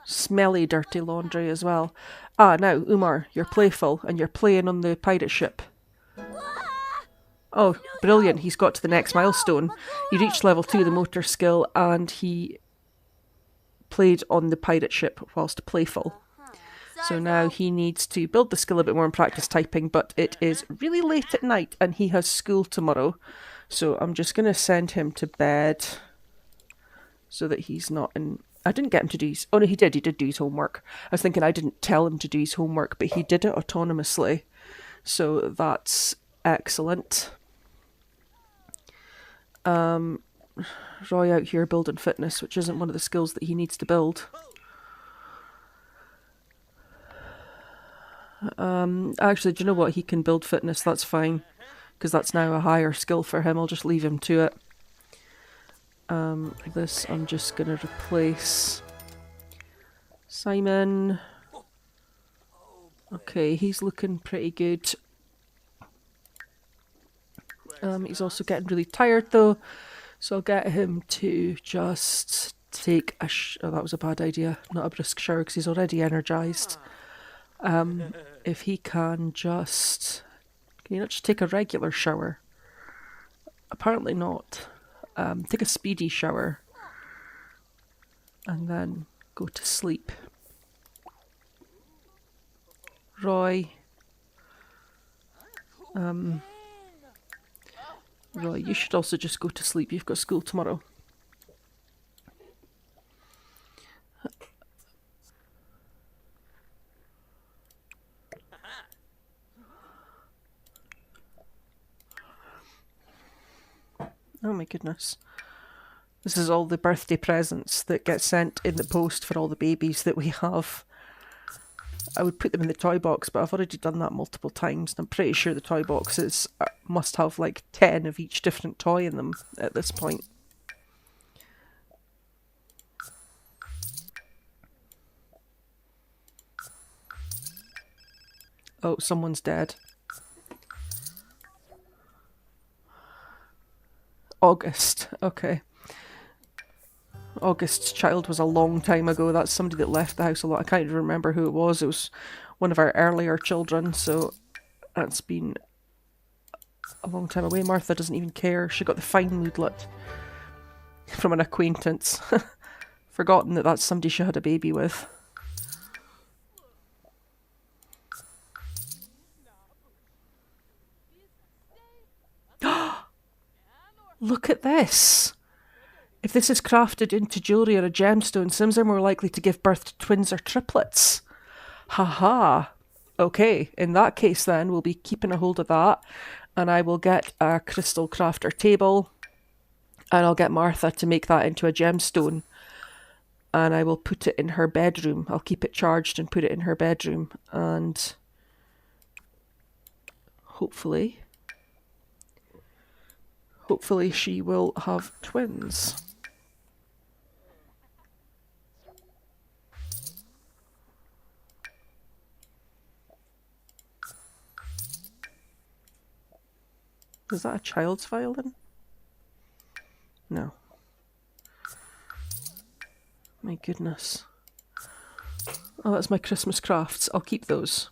Smelly dirty laundry as well. Ah, now, Umar, you're playful and you're playing on the pirate ship. Oh, brilliant. He's got to the next milestone. He reached level 2 of the motor skill and he played on the pirate ship whilst playful. So now he needs to build the skill a bit more and practice typing, but it is really late at night and he has school tomorrow. So I'm just going to send him to bed so that he's not in... I didn't get him to do his... Oh no, he did do his homework. I was thinking I didn't tell him to do his homework, but he did it autonomously. So that's excellent. Roy out here building fitness, which isn't one of the skills that he needs to build. Actually, do you know what? He can build fitness, that's fine. Because that's now a higher skill for him. I'll just leave him to it. This I'm just going to replace. Simon. Okay, he's looking pretty good. He's also getting really tired though. So I'll get him to just take a oh, that was a bad idea. Not a brisk shower because he's already energised. If he can just... Can you not just take a regular shower? Apparently not. Take a speedy shower. And then go to sleep. Roy. Roy, you should also just go to sleep. You've got school tomorrow. Oh my goodness. This is all the birthday presents that get sent in the post for all the babies that we have. I would put them in the toy box, but I've already done that multiple times. And I'm pretty sure the toy boxes must have like 10 of each different toy in them at this point. Oh, someone's dead. August, okay. August's child was a long time ago. That's somebody that left the house a lot. I can't even remember who it was. It was one of our earlier children, so that's been a long time away. Martha doesn't even care. She got the fine moodlet from an acquaintance. Forgotten that that's somebody she had a baby with. Look at this! If this is crafted into jewellery or a gemstone, Sims are more likely to give birth to twins or triplets. Haha. Okay, in that case then, we'll be keeping a hold of that. And I will get a crystal crafter table. And I'll get Martha to make that into a gemstone. And I will put it in her bedroom. I'll keep it charged and put it in her bedroom. And hopefully she will have twins. Is that a child's violin? No. My goodness. Oh, that's my Christmas crafts. I'll keep those.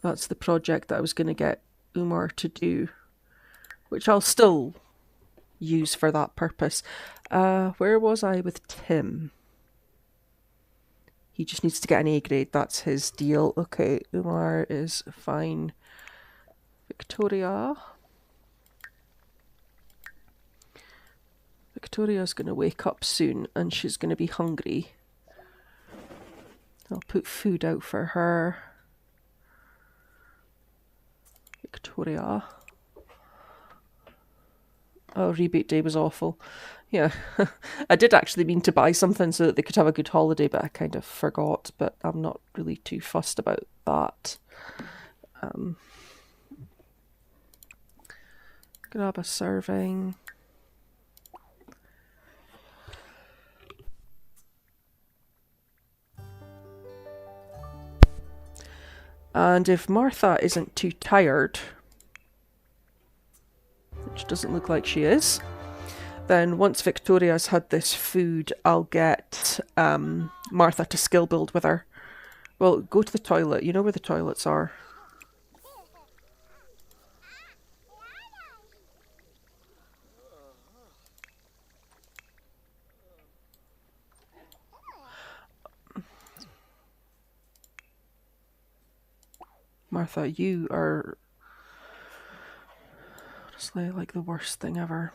That's the project that I was going to get Umar to do, which I'll still use for that purpose. Where was I with Tim? He just needs to get an A grade. That's his deal. Okay, Umar is fine. Victoria. Victoria's going to wake up soon and she's going to be hungry. I'll put food out for her. Victoria. Oh, rebate day was awful. Yeah, I did actually mean to buy something so that they could have a good holiday, but I kind of forgot, but I'm not really too fussed about that. Grab a serving. And if Martha isn't too tired, which doesn't look like she is, then once Victoria's had this food, I'll get Martha to skill build with her. Well, go to the toilet. You know where the toilets are. Martha, you are honestly like the worst thing ever.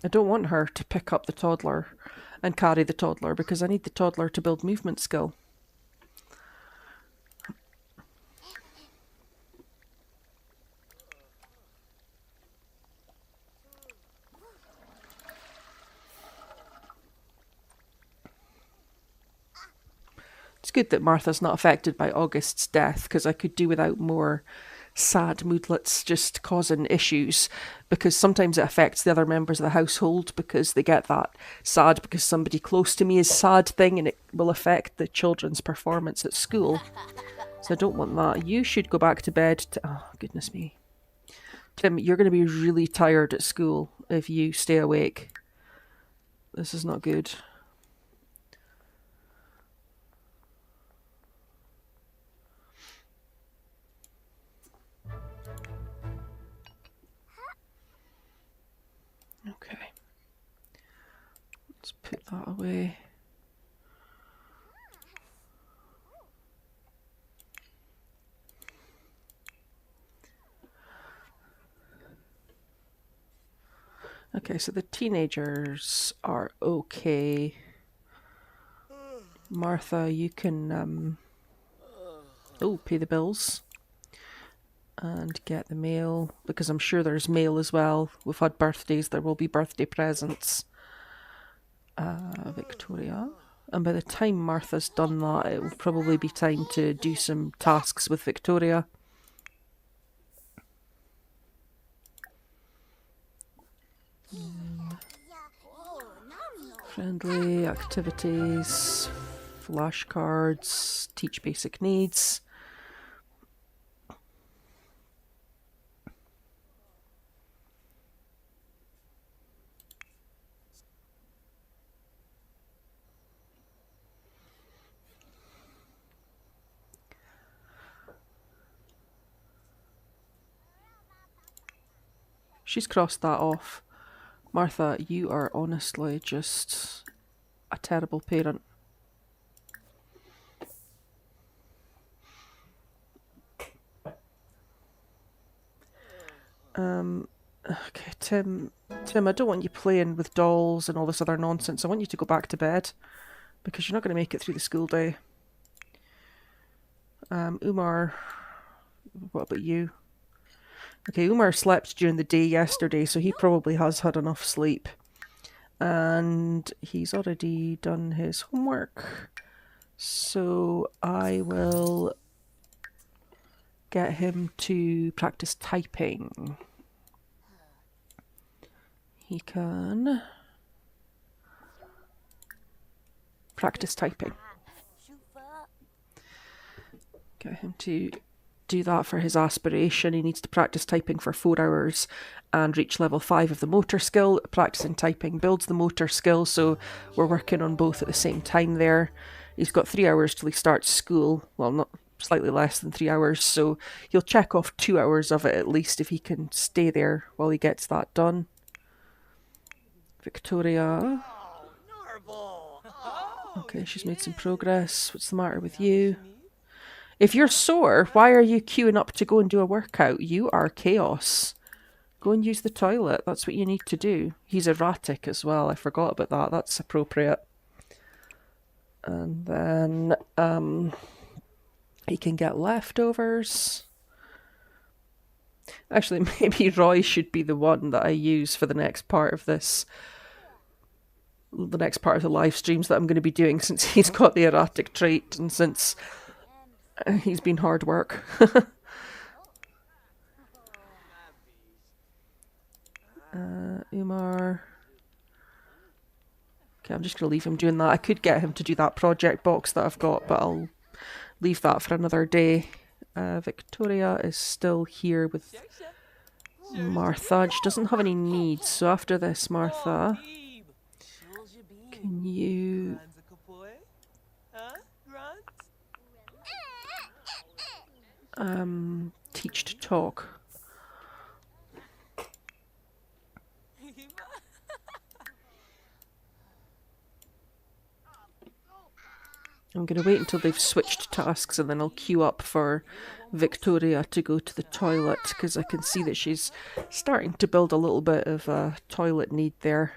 I don't want her to pick up the toddler and carry the toddler because I need the toddler to build movement skill. It's good that Martha's not affected by August's death because I could do without more sad moodlets just causing issues, because sometimes it affects the other members of the household because they get that sad because somebody close to me is sad thing, and it will affect the children's performance at school. So I don't want that. You should go back to bed. Oh, goodness me. Tim, you're going to be really tired at school if you stay awake. This is not good. Okay. Let's put that away. Okay, so the teenagers are okay. Martha, you can pay the bills and get the mail, because I'm sure there's mail as well. We've had birthdays, there will be birthday presents. Victoria. And by the time Martha's done that, it will probably be time to do some tasks with Victoria. Friendly activities, flashcards, teach basic needs. She's crossed that off. Martha, you are honestly just a terrible parent. Okay, Tim, I don't want you playing with dolls and all this other nonsense. I want you to go back to bed, because you're not going to make it through the school day. Umar, what about you? Okay, Umar slept during the day yesterday, so he probably has had enough sleep. And he's already done his homework. So I will get him to practice typing. He can practice typing. Get him to do that for his aspiration. He needs to practice typing for 4 hours and reach level 5 of the motor skill. Practicing typing builds the motor skill, so we're working on both at the same time there. He's got 3 hours till he starts school. Well, not slightly less than 3 hours, so he'll check off 2 hours of it at least if he can stay there while he gets that done. Victoria. Oh, Narble. Oh, Okay, she's made some progress. What's the matter with you? If you're sore, why are you queuing up to go and do a workout? You are chaos. Go and use the toilet. That's what you need to do. He's erratic as well. I forgot about that. That's appropriate. And then he can get leftovers. Actually, maybe Roy should be the one that I use for the next part of this. The next part of the live streams that I'm going to be doing, since he's got the erratic trait and since he's been hard work. Umar. Okay, I'm just going to leave him doing that. I could get him to do that project box that I've got, but I'll leave that for another day. Victoria is still here with Martha. She doesn't have any needs, so after this, Martha, can you... teach to talk. I'm going to wait until they've switched tasks and then I'll queue up for Victoria to go to the toilet, because I can see that she's starting to build a little bit of a toilet need there.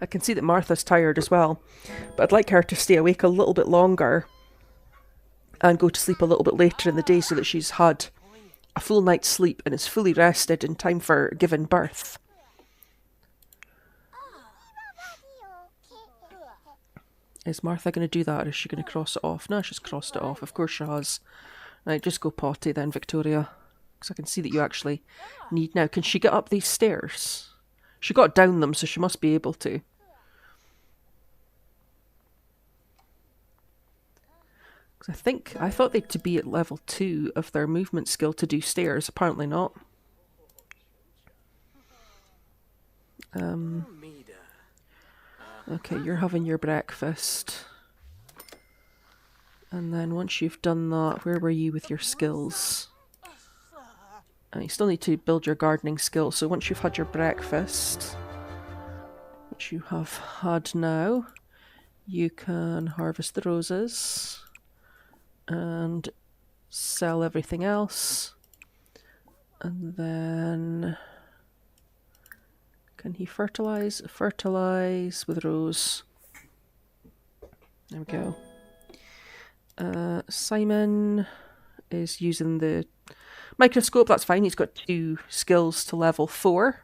I can see that Martha's tired as well, but I'd like her to stay awake a little bit longer and go to sleep a little bit later in the day so that she's had a full night's sleep and is fully rested in time for giving birth. Is Martha going to do that, or is she going to cross it off? No, she's crossed it off. Of course she has. Right, just go potty then, Victoria. Because I can see that you actually need now. Can she get up these stairs? She got down them, so she must be able to. I thought they'd to be at level 2 of their movement skill to do stairs. Apparently not. Okay, you're having your breakfast. And then once you've done that, where were you with your skills? You still need to build your gardening skill, so once you've had your breakfast, which you have had now, you can harvest the roses and sell everything else. And then can he fertilize? Fertilize with rose. There we go. Simon is using the microscope. That's fine. He's got 2 skills to level 4.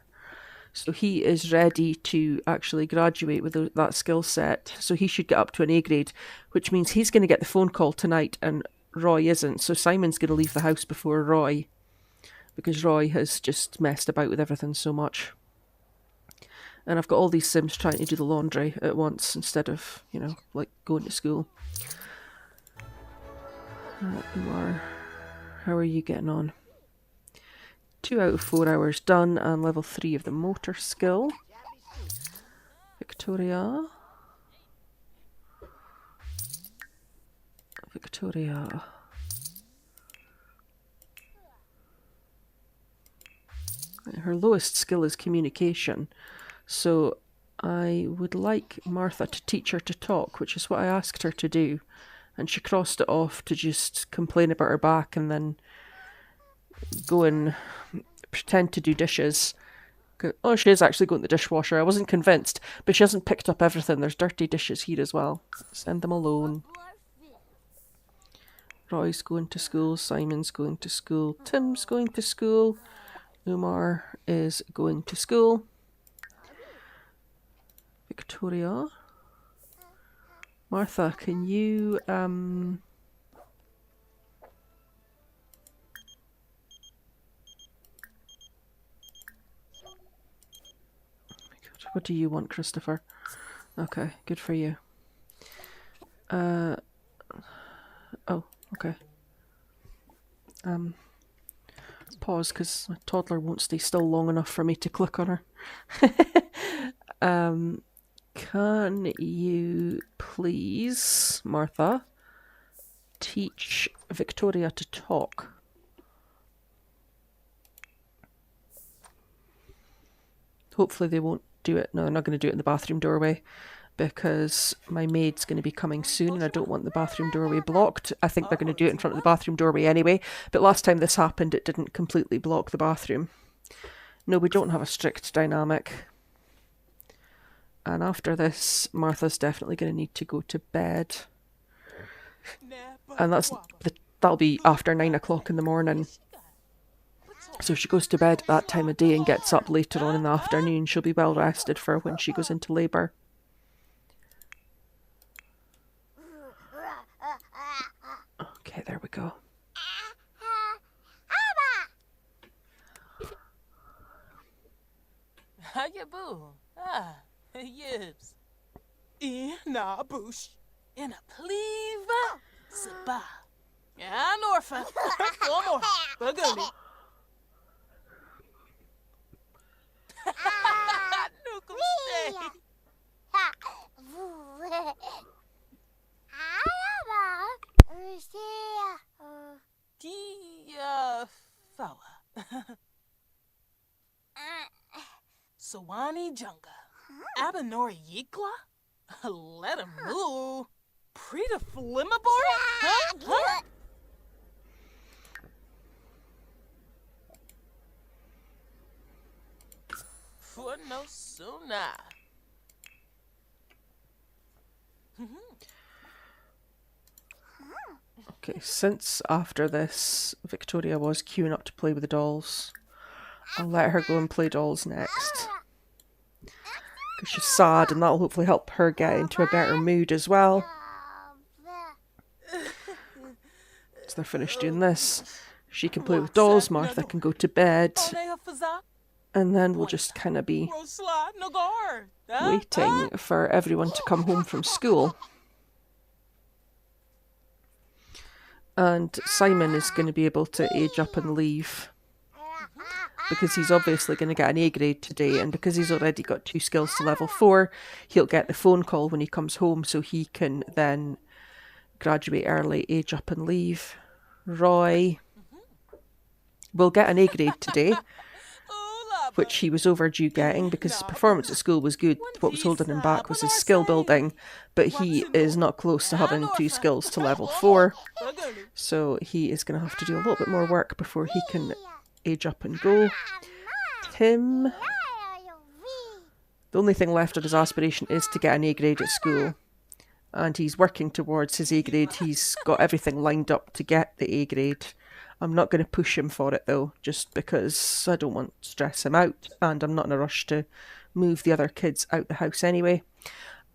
So he is ready to actually graduate with that skill set. So he should get up to an A grade, which means he's going to get the phone call tonight and Roy isn't. So Simon's going to leave the house before Roy, because Roy has just messed about with everything so much. And I've got all these Sims trying to do the laundry at once instead of, you know, like going to school. Umar, how are you getting on? 2 out of 4 hours done and level 3 of the motor skill. Victoria. Victoria. Her lowest skill is communication. So I would like Martha to teach her to talk, which is what I asked her to do. And she crossed it off to just complain about her back and then go and pretend to do dishes. Oh, she is actually going to the dishwasher. I wasn't convinced, but she hasn't picked up everything. There's dirty dishes here as well. Send them alone. Roy's going to school. Simon's going to school. Tim's going to school. Umar is going to school. Victoria. Martha, can you What do you want, Christopher? Okay, good for you. Oh, okay. Pause, because my toddler won't stay still long enough for me to click on her. Can you please, Martha, teach Victoria to talk? Hopefully they won't do it. No, they're not going to do it in the bathroom doorway, because my maid's going to be coming soon and I don't want the bathroom doorway blocked. I think they're going to do it in front of the bathroom doorway anyway, but last time this happened it didn't completely block the bathroom. No, we don't have a strict dynamic. And after this, Martha's definitely going to need to go to bed. And that'll be after 9 o'clock in the morning. So if she goes to bed at that time of day and gets up later on in the afternoon, she'll be well rested for when she goes into labour. Okay, there we go. Hiya, boo. Yibs. Na boosh. In a pleva. Saba. Yeah, Norfa. One more. Baguli. Nukum stay. Fella. Sawani Junga. Abanori Yikla? Let him move. Preta Flimmabora? Huh? For no sooner. Okay, since after this Victoria was queuing up to play with the dolls, I'll let her go and play dolls next. Because she's sad and that'll hopefully help her get into a better mood as well. So they're finished doing this. She can play with dolls, Martha can go to bed. And then we'll just kind of be waiting for everyone to come home from school. And Simon is going to be able to age up and leave, because he's obviously going to get an A grade today, and because he's already got 2 skills to level 4, he'll get the phone call when he comes home, so he can then graduate early, age up and leave. Roy will get an A grade today, which he was overdue getting because his performance at school was good. What was holding him back was his skill building, but he is not close to having 2 skills to level 4, so he is going to have to do a little bit more work before he can age up and go. Tim, the only thing left on his aspiration is to get an A grade at school, and he's working towards his A grade. He's got everything lined up to get the A grade. I'm not going to push him for it though, just because I don't want to stress him out, and I'm not in a rush to move the other kids out the house anyway.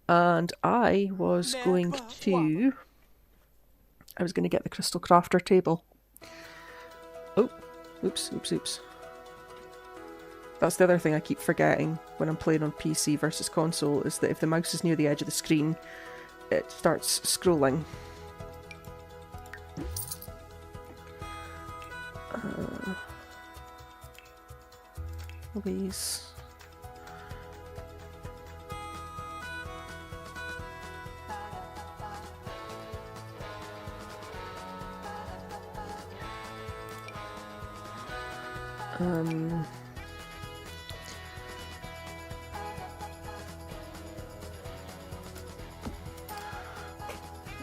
And I was going to get the crystal crafter table. Oh, oops. That's the other thing I keep forgetting when I'm playing on PC versus console, is that if the mouse is near the edge of the screen, it starts scrolling. Louise.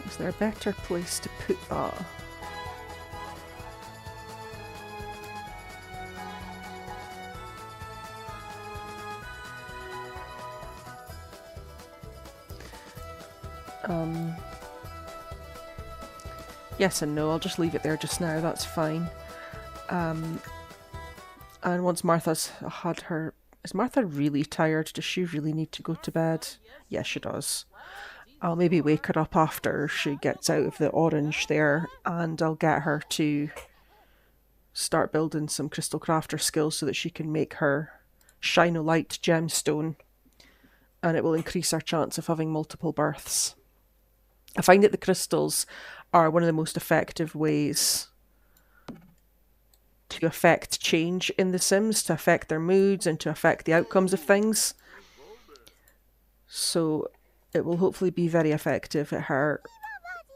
Is there a better place to put that? Yes and no, I'll just leave it there just now, that's fine. And once Martha's had her... Is Martha really tired? Does she really need to go to bed? Yes, she does. I'll maybe wake her up after she gets out of the orange there, and I'll get her to start building some crystal crafter skills so that she can make her Shine-O-Light gemstone and it will increase our chance of having multiple births. I find that the crystals are one of the most effective ways to affect change in the Sims, to affect their moods and to affect the outcomes of things. So it will hopefully be very effective at her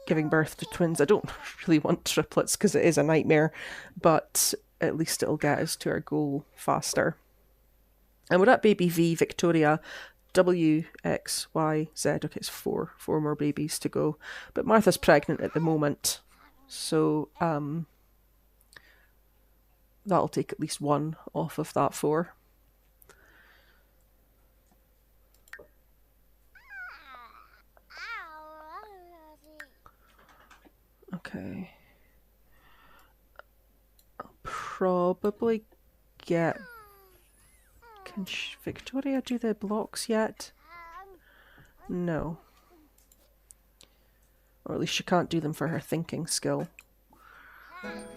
giving birth to twins. I don't really want triplets because it is a nightmare, but at least it'll get us to our goal faster. And we're at baby V, Victoria, W, X, Y, Z. Okay, it's four more babies to go. But Martha's pregnant at the moment, so that'll take at least one off of that 4. Okay. I'll probably get... Can Victoria do the blocks yet? No. Or at least she can't do them for her thinking skill.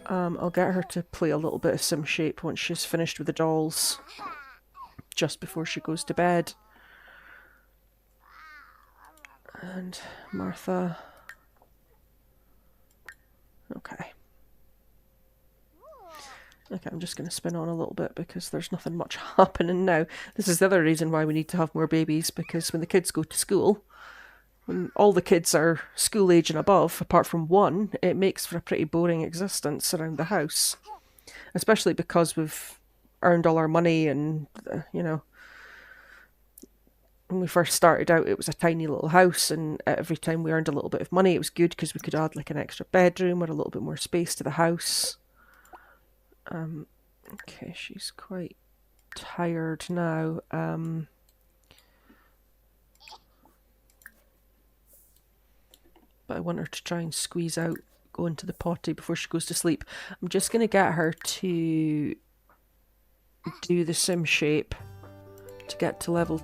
I'll get her to play a little bit of Sim Shape once she's finished with the dolls, just before she goes to bed. And Martha... Okay. Okay, I'm just going to spin on a little bit because there's nothing much happening now. This is the other reason why we need to have more babies, because when the kids go to school, when all the kids are school age and above, apart from one, it makes for a pretty boring existence around the house. Especially because we've earned all our money and, you know, when we first started out it was a tiny little house, and every time we earned a little bit of money it was good because we could add like an extra bedroom or a little bit more space to the house. Okay, she's quite tired now. But I want her to try and squeeze out going to the potty before she goes to sleep. I'm just going to get her to do the Sim Shape to get to level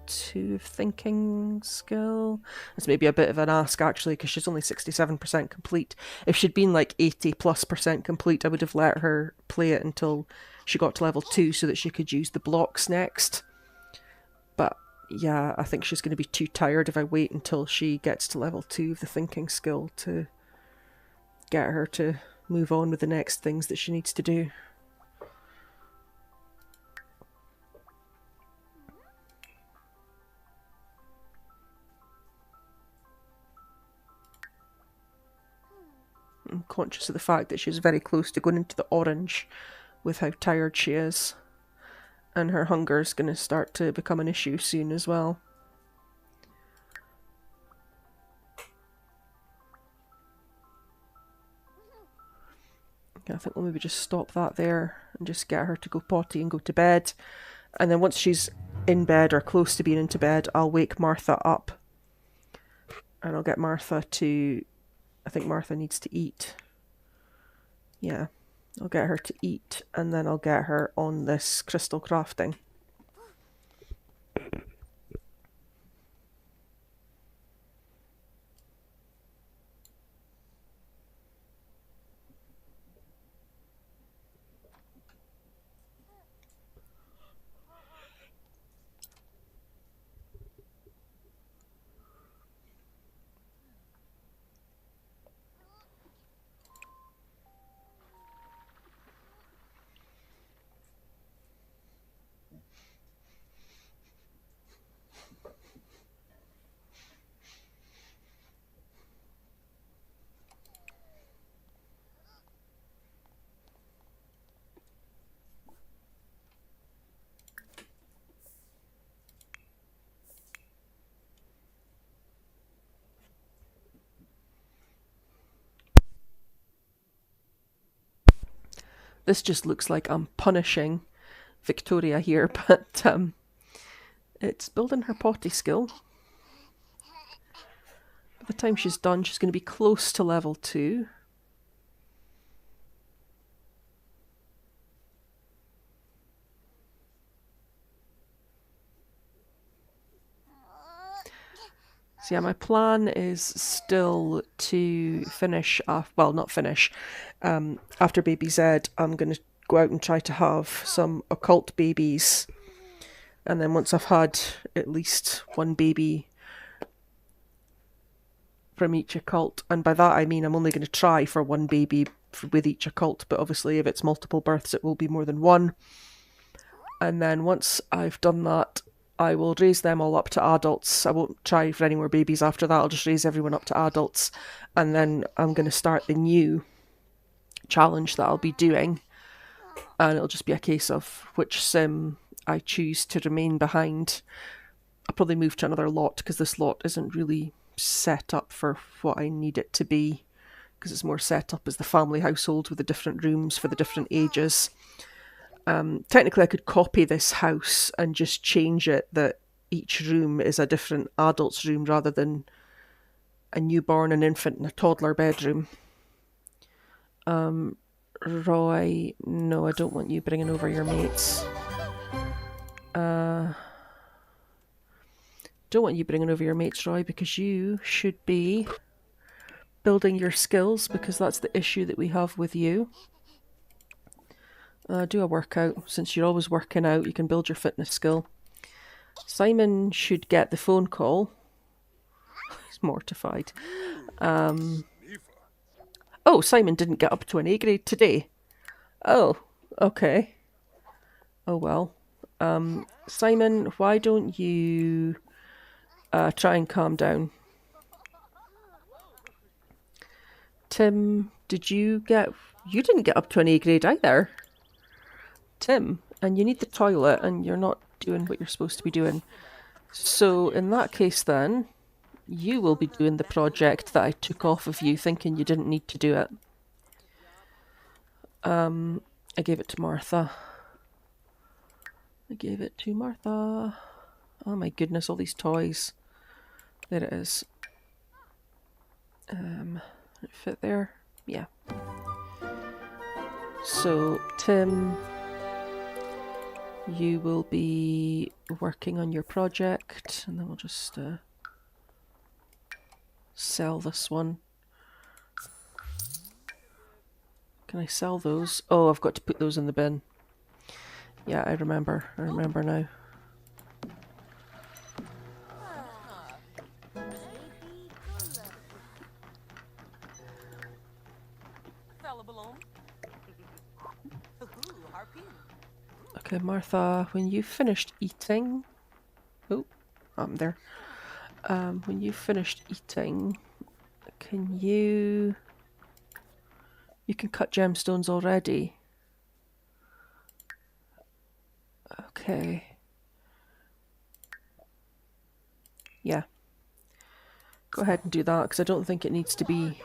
2 of thinking skill. It's maybe a bit of an ask actually, because she's only 67% complete. If she'd been like 80+% complete, I would have let her play it until she got to level 2 so that she could use the blocks next. But yeah, I think she's going to be too tired if I wait until she gets to level 2 of the thinking skill to get her to move on with the next things that she needs to do. I'm conscious of the fact that she's very close to going into the orange with how tired she is. And her hunger is going to start to become an issue soon as well. Okay, I think we'll maybe just stop that there and just get her to go potty and go to bed. And then once she's in bed or close to being into bed, I'll wake Martha up. And I'll get Martha to... I think Martha needs to eat. Yeah, I'll get her to eat and then I'll get her on this crystal crafting. This just looks like I'm punishing Victoria here, but it's building her potty skill. By the time she's done, she's going to be close to level 2. So yeah, my plan is still to finish off, well, not finish, after baby Z, I'm going to go out and try to have some occult babies And then once I've had at least one baby from each occult, and by that I mean I'm only going to try for one baby with each occult, but obviously if it's multiple births it will be more than one. And then once I've done that, I will raise them all up to adults. I won't try for any more babies after that. I'll just raise everyone up to adults. And then I'm going to start the new challenge that I'll be doing. And it'll just be a case of which sim I choose to remain behind. I'll probably move to another lot because this lot isn't really set up for what I need it to be. Because it's more set up as the family household with the different rooms for the different ages. Technically I could copy this house and just change it that each room is a different adult's room rather than a newborn, an infant and a toddler bedroom. Roy, no, I don't want you bringing over your mates. Don't want you bringing over your mates, Roy, because you should be building your skills, because that's the issue that we have with you. Do a workout. Since you're always working out, you can build your fitness skill. Simon should get the phone call. He's mortified. Oh, Simon didn't get up to an A grade today. Oh, okay. Oh well. Simon, why don't you try and calm down? Tim, you didn't get up to an A grade either. Tim, and you need the toilet and you're not doing what you're supposed to be doing. So in that case then, you will be doing the project that I took off of you thinking you didn't need to do it. I gave it to Martha. Oh my goodness, all these toys. There it is. It fit there? Yeah. So, Tim, you will be working on your project, and then we'll just sell this one. Can I sell those? Oh, I've got to put those in the bin. Yeah, I remember now. Okay, Martha, when you've finished eating... Oh, I'm there. When you've finished eating, can you... You can cut gemstones already. Okay. Yeah. Go ahead and do that, because I don't think it needs to be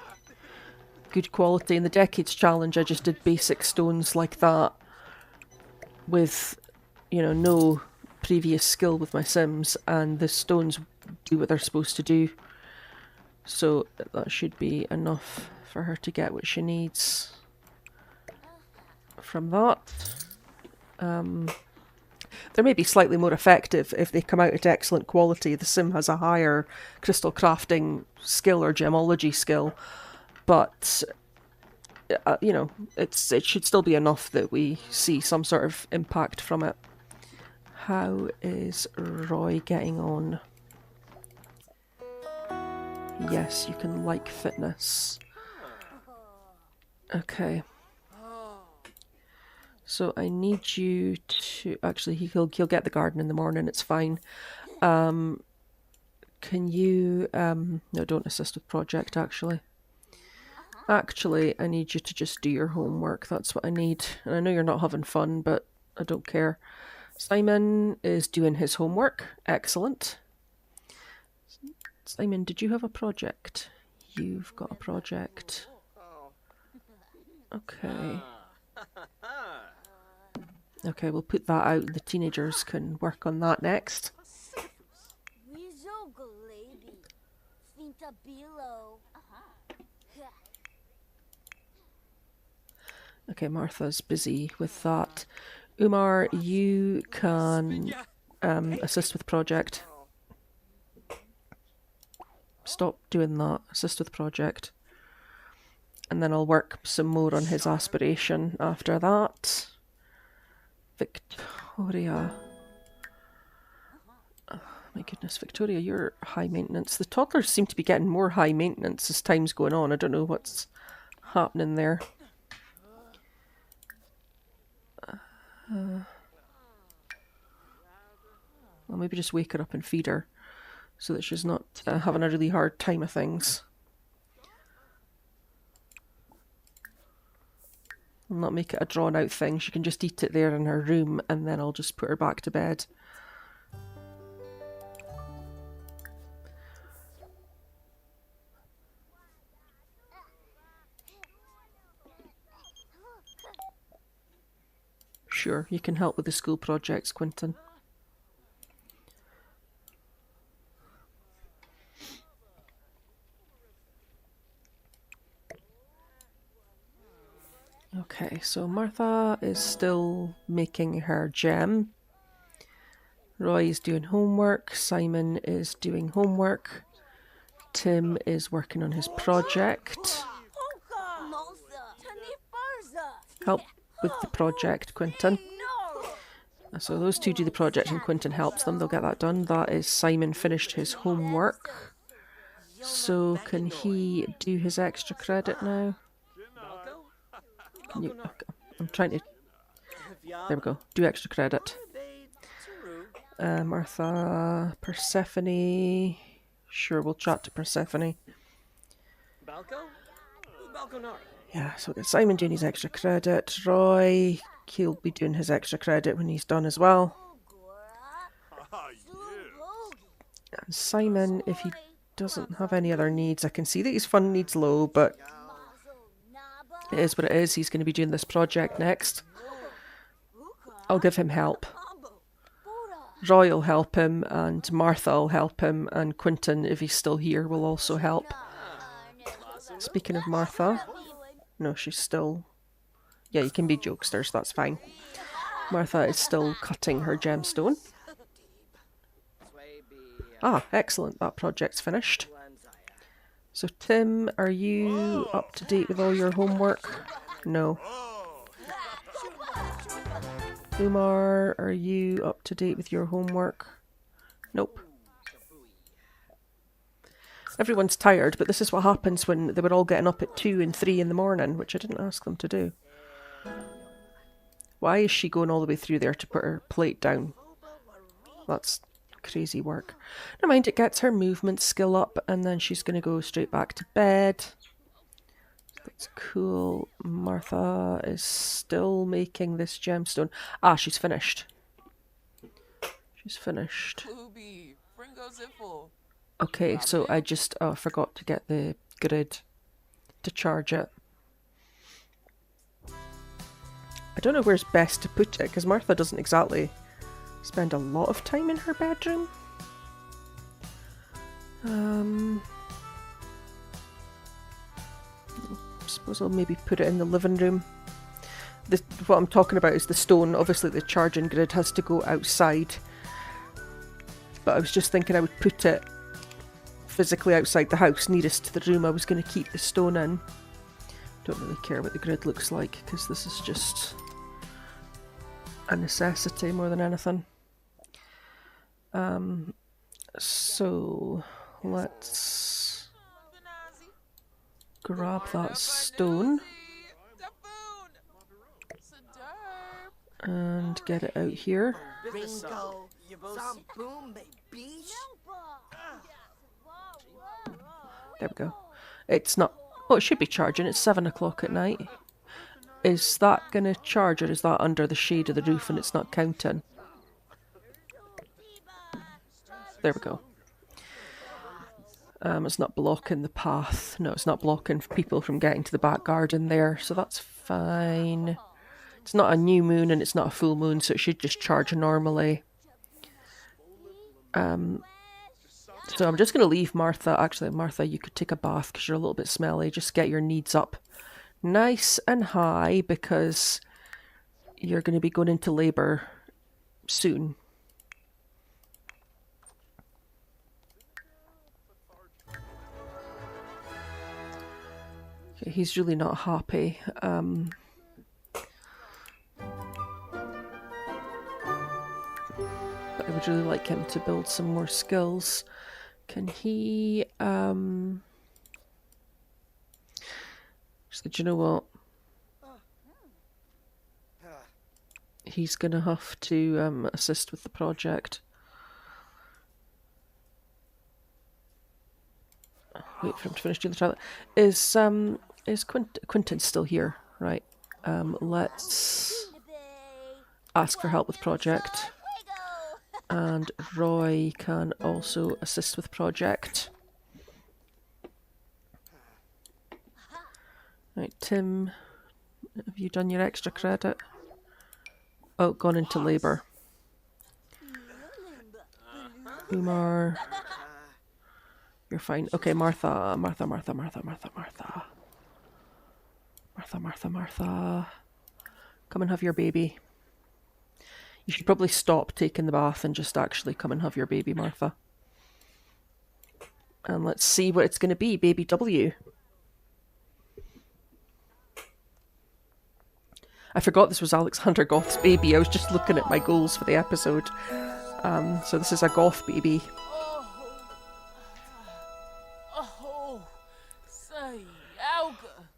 good quality. In the Decades Challenge, I just did basic stones like that with, you know, no previous skill with my Sims, and the stones do what they're supposed to do. So that should be enough for her to get what she needs from that. They may be slightly more effective if they come out at excellent quality. The Sim has a higher crystal crafting skill or gemology skill, but you know, it should still be enough that we see some sort of impact from it. How is Roy getting on? Yes, you can like fitness. Okay. So I need you to... Actually, he'll get the garden in the morning, it's fine. Can you... No, don't assist with project, actually. Actually, I need you to just do your homework. That's what I need. And I know you're not having fun, but I don't care. Simon is doing his homework. Excellent. Simon, did you have a project? You've got a project. Okay. Okay, we'll put that out. The teenagers can work on that next. Okay, Martha's busy with that. Umar, you can assist with project. Stop doing that. Assist with project. And then I'll work some more on his aspiration after that. Victoria. My goodness, Victoria, you're high maintenance. The toddlers seem to be getting more high maintenance as time's going on. I don't know what's happening there. I'll maybe just wake her up and feed her so that she's not having a really hard time of things. I'll not make it a drawn out thing. She can just eat it there in her room and then I'll just put her back to bed. Sure, you can help with the school projects, Quentin. Okay, so Martha is still making her gem. Roy is doing homework. Simon is doing homework. Tim is working on his project. Help with the project, Quentin. So those two do the project and Quentin helps them. They'll get that done. That is Simon finished his homework. So can he do his extra credit now? Can you, I'm trying to... There we go. Do extra credit. Martha, Persephone. Sure, we'll chat to Persephone. Yeah, so we've got Simon doing his extra credit. Roy, he'll be doing his extra credit when he's done as well. And Simon, if he doesn't have any other needs, I can see that his fun needs low, but it is what it is. He's going to be doing this project next. I'll give him help. Roy will help him, and Martha will help him, and Quentin, if he's still here, will also help. Speaking of Martha... No, she's still... Yeah, you can be jokesters, that's fine. Martha is still cutting her gemstone. Ah, excellent, that project's finished. So Tim, are you up to date with all your homework? No. Umar, are you up to date with your homework? Nope. Everyone's tired, but this is what happens when they were all getting up at 2 and 3 in the morning, which I didn't ask them to do. Why is she going all the way through there to put her plate down? That's crazy work. Never mind, it gets her movement skill up, and then she's going to go straight back to bed. That's cool. Martha is still making this gemstone. Ah, she's finished. She's finished. Okay, so I just forgot to get the grid to charge it. I don't know where's best to put it, because Martha doesn't exactly spend a lot of time in her bedroom. I suppose I'll maybe put it in the living room. What I'm talking about is the stone. Obviously the charging grid has to go outside. But I was just thinking I would put it physically outside the house, nearest to the room I was going to keep the stone in. Don't really care what the grid looks like, because this is just a necessity more than anything. So let's grab that stone and get it out here. There we go. It's not... Oh, it should be charging. It's 7 o'clock at night. Is that going to charge, or is that under the shade of the roof and it's not counting? There we go. It's not blocking the path. No, it's not blocking people from getting to the back garden there, so that's fine. It's not a new moon and it's not a full moon, so it should just charge normally. So I'm just going to leave Martha. Actually, Martha, you could take a bath because you're a little bit smelly. Just get your needs up nice and high because you're going to be going into labour soon. Okay, he's really not happy. But I would really like him to build some more skills. Can he, so do you know what? He's gonna have to assist with the project. Wait for him to finish doing the toilet. Is Quentin still here? Right. Let's ask for help with project. And Roy can also assist with project. Right, Tim, have you done your extra credit? Oh, gone into labour. Umar, you're fine. Okay, Martha. Come and have your baby. You should probably stop taking the bath and just actually come and have your baby, Martha. And let's see what it's going to be, baby W. I forgot this was Alexander Goth's baby. I was just looking at my goals for the episode. So this is a Goth baby. Oh, say, Alga.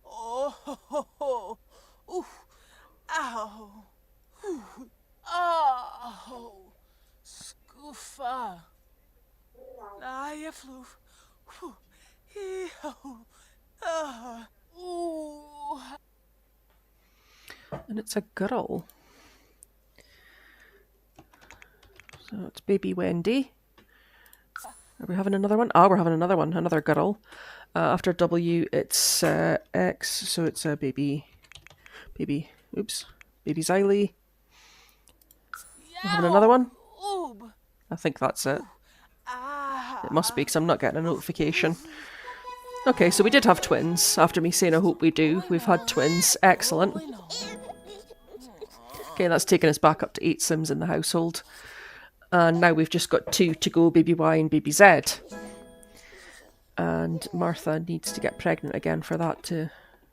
Oh, ooh, ow, ooh, oh, scoofa, laia floof, ooh. And it's a girl. So it's baby Wendy. Are we having another one? Ah, we're having another one. Another girl. After W, it's X. So it's a baby Xylee. We're having another one? I think that's it. It must be, because I'm not getting a notification. Okay, so we did have twins. After me saying I hope we do, we've had twins. Excellent. Okay, that's taken us back up to 8 Sims in the household. And now we've just got 2 to go, baby Y and baby Z. And Martha needs to get pregnant again for that to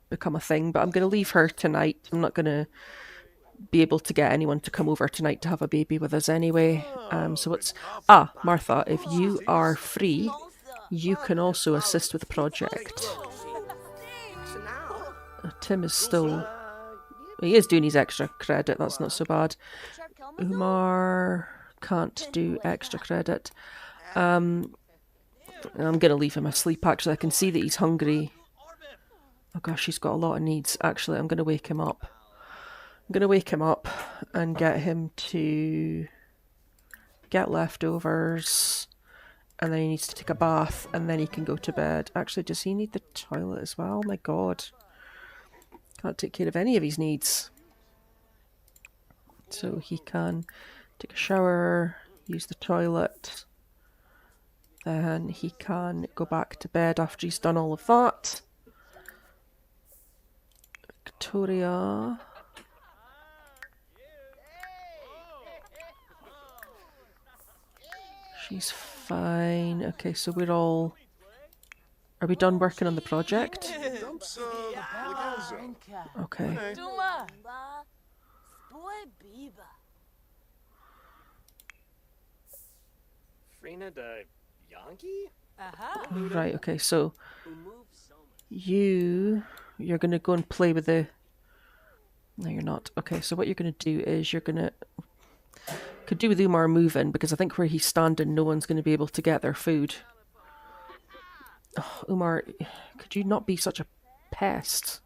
become a thing. But I'm going to leave her tonight. I'm not going to be able to get anyone to come over tonight to have a baby with us anyway. So it's... Martha, if you are free, you can also assist with the project. Tim is still... He is doing his extra credit, that's not so bad. Umar can't do extra credit. I'm going to leave him asleep, actually. I can see that he's hungry. Oh gosh, he's got a lot of needs. Actually, I'm going to wake him up. I'm going to wake him up and get him to get leftovers. And then he needs to take a bath, and then he can go to bed. Actually, does he need the toilet as well? Oh my god. Can't take care of any of his needs. So he can take a shower, use the toilet. Then he can go back to bed after he's done all of that. Victoria. She's fine. Okay, so we're all... Are we done working on the project? Okay. Frina de Yankee? Right, okay, so you're going to go and play with the... No, you're not. Okay, so what you're going to do is you're going to... Could do with Umar moving, because I think where he's standing, no one's going to be able to get their food. Oh, Umar, could you not be such a pest?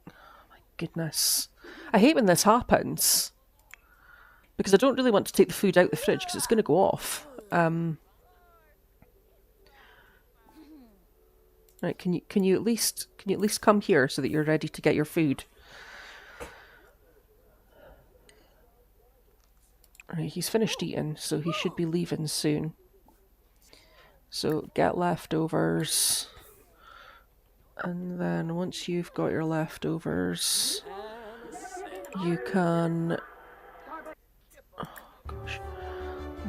Oh, my goodness. I hate when this happens. Because I don't really want to take the food out the fridge, because it's going to go off. Right, can you at least come here so that you're ready to get your food? Right, he's finished eating, so he should be leaving soon. So get leftovers, and then once you've got your leftovers, you can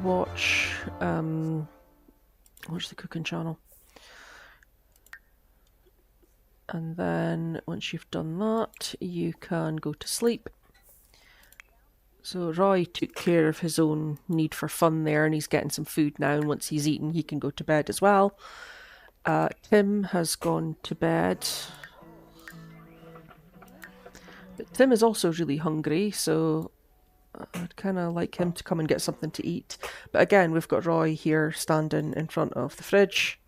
watch the cooking channel. And then once you've done that, you can go to sleep. So Roy took care of his own need for fun there, and he's getting some food now, and once he's eaten, he can go to bed as well. Tim has gone to bed. But Tim is also really hungry, so I'd kind of like him to come and get something to eat. But again, we've got Roy here standing in front of the fridge.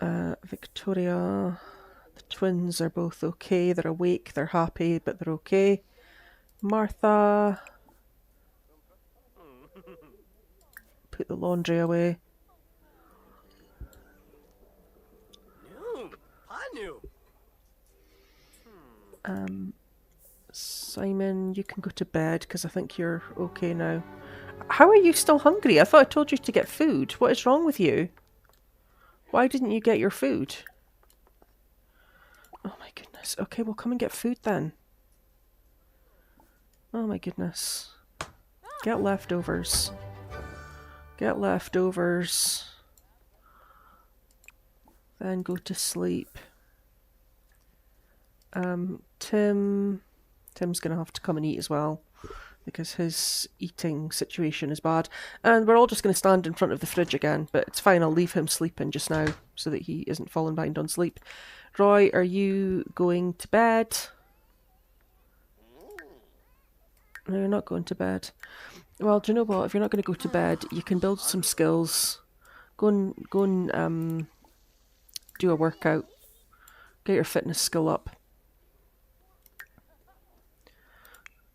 Victoria, the twins are both okay. They're awake, they're happy, but they're okay. Martha, put the laundry away. Simon, you can go to bed because I think you're okay now. How are you still hungry? I thought I told you to get food. What is wrong with you? Why didn't you get your food? Oh my goodness. Okay, well come and get food then. Oh my goodness. Get leftovers. Get leftovers. Then go to sleep. Tim's gonna have to come and eat as well because his eating situation is bad. And we're all just gonna stand in front of the fridge again, but it's fine, I'll leave him sleeping just now so that he isn't falling behind on sleep. Roy, are you going to bed? No, you're not going to bed. Well, do you know what? If you're not going to go to bed, you can build some skills. Go and do a workout. Get your fitness skill up.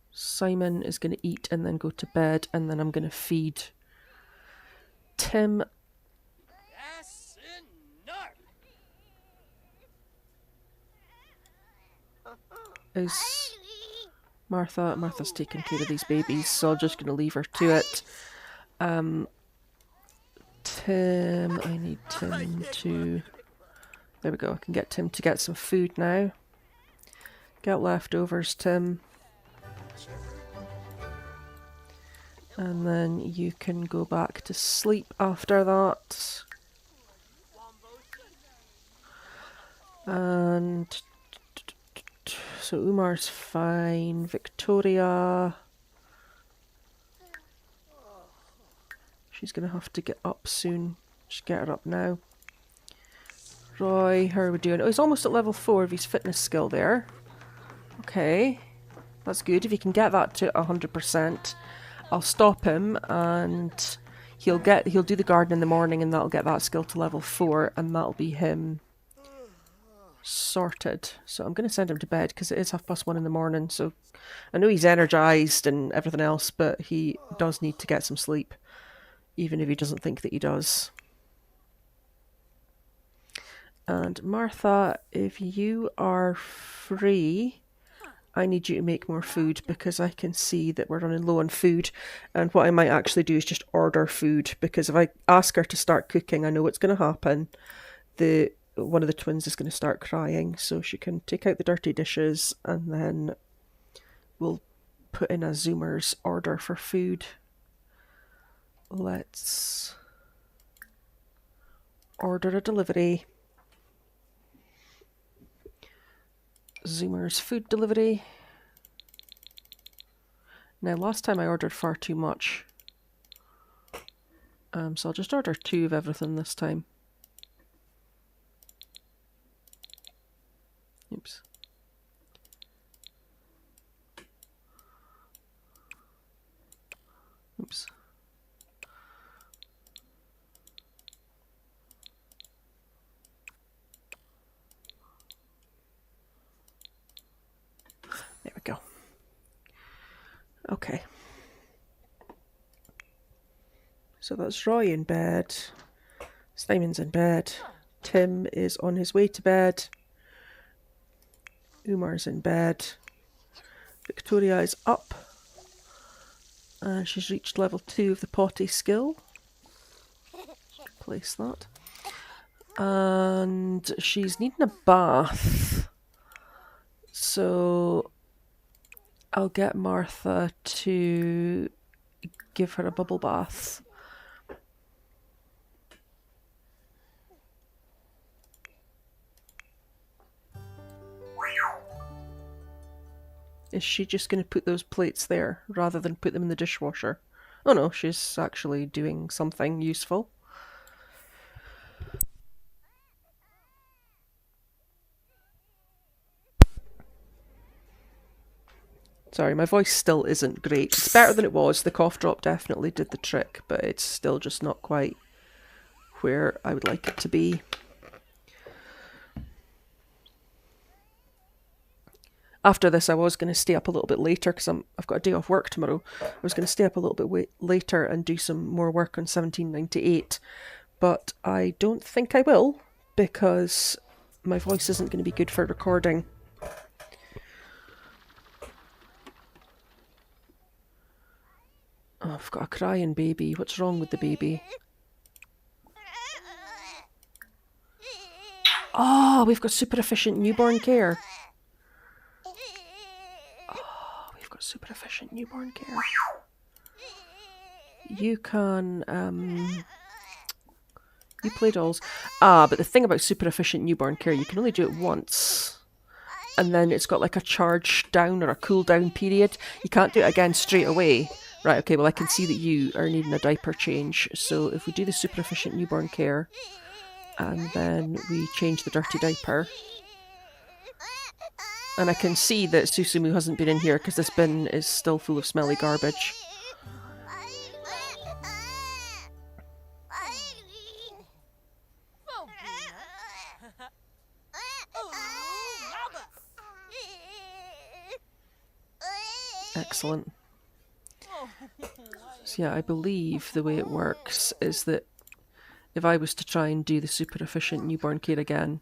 Simon is going to eat and then go to bed, and then I'm going to feed Tim. That's enough. Is Martha's taking care of these babies, so I'm just going to leave her to it. Tim, I need Tim to... There we go, I can get Tim to get some food now. Get leftovers, Tim. And then you can go back to sleep after that. And... So Umar's fine. Victoria... She's going to have to get up soon. Just get her up now. Roy, how are we doing? Oh, he's almost at level 4 of his fitness skill there. Okay. That's good. If he can get that to 100%, I'll stop him and he'll do the garden in the morning and that'll get that skill to level 4 and that'll be him sorted. So I'm going to send him to bed because it is 1:30 in the morning. So I know he's energized and everything else, but he does need to get some sleep, even if he doesn't think that he does. And Martha, if you are free, I need you to make more food because I can see that we're running low on food. And what I might actually do is just order food, because if I ask her to start cooking, I know what's going to happen. One of the twins is going to start crying, so she can take out the dirty dishes and then we'll put in a Zoomer's order for food. Let's order a delivery. Zoomer's food delivery. Now, last time I ordered far too much. So I'll just order 2 of everything this time. Oops. Oops. There we go. Okay. So that's Roy in bed. Simon's in bed. Tim is on his way to bed. Umar's in bed. Victoria is up. She's reached level 2 of the potty skill. Place that. And she's needing a bath. So I'll get Martha to give her a bubble bath. Is she just going to put those plates there rather than put them in the dishwasher? Oh no, she's actually doing something useful. Sorry, my voice still isn't great. It's better than it was. The cough drop definitely did the trick, but it's still just not quite where I would like it to be. After this, I was going to stay up a little bit later because I've got a day off work tomorrow. I was going to stay up a little bit later and do some more work on 1798, but I don't think I will because my voice isn't going to be good for recording. Oh, I've got a crying baby. What's wrong with the baby? Oh, we've got super efficient newborn care. Oh, we've got super efficient newborn care. You can, you play dolls. But the thing about super efficient newborn care, you can only do it once. And then it's got like a charge down or a cool down period. You can't do it again straight away. Right, okay, well I can see that you are needing a diaper change. So if we do the super efficient newborn care, and then we change the dirty diaper. And I can see that Susumu hasn't been in here because this bin is still full of smelly garbage. Excellent. So yeah, I believe the way it works is that if I was to try and do the super efficient newborn care again,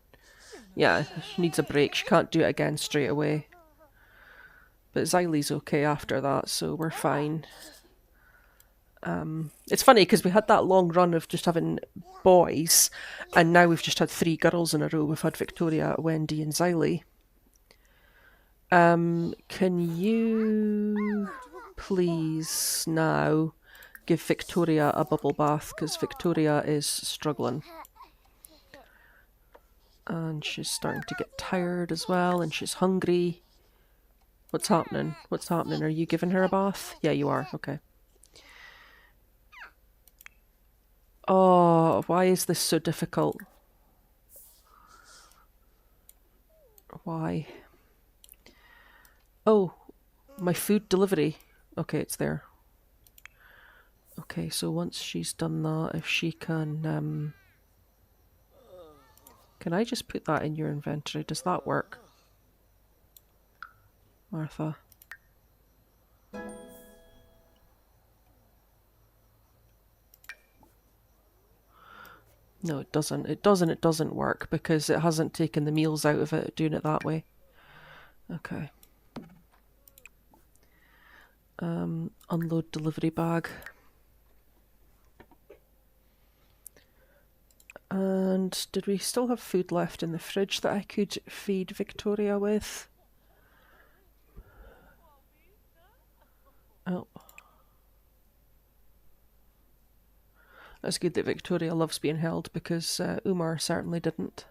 yeah, she needs a break. She can't do it again straight away. But Xylie's okay after that, so we're fine. It's funny because we had that long run of just having boys, and now we've just had 3 girls in a row. We've had Victoria, Wendy, and Xylie. Can you please now give Victoria a bubble bath, because Victoria is struggling. And she's starting to get tired as well, and she's hungry. What's happening? What's happening? Are you giving her a bath? Yeah, you are. Okay. Oh, why is this so difficult? Why? Oh, my food delivery. Okay, it's there. Okay, so once she's done that, if she can I just put that in your inventory? Does that work? Martha. No, it doesn't. It doesn't work because it hasn't taken the meals out of it doing it that way. Okay. Unload delivery bag. And did we still have food left in the fridge that I could feed Victoria with? Oh. That's good that Victoria loves being held because Umar certainly didn't.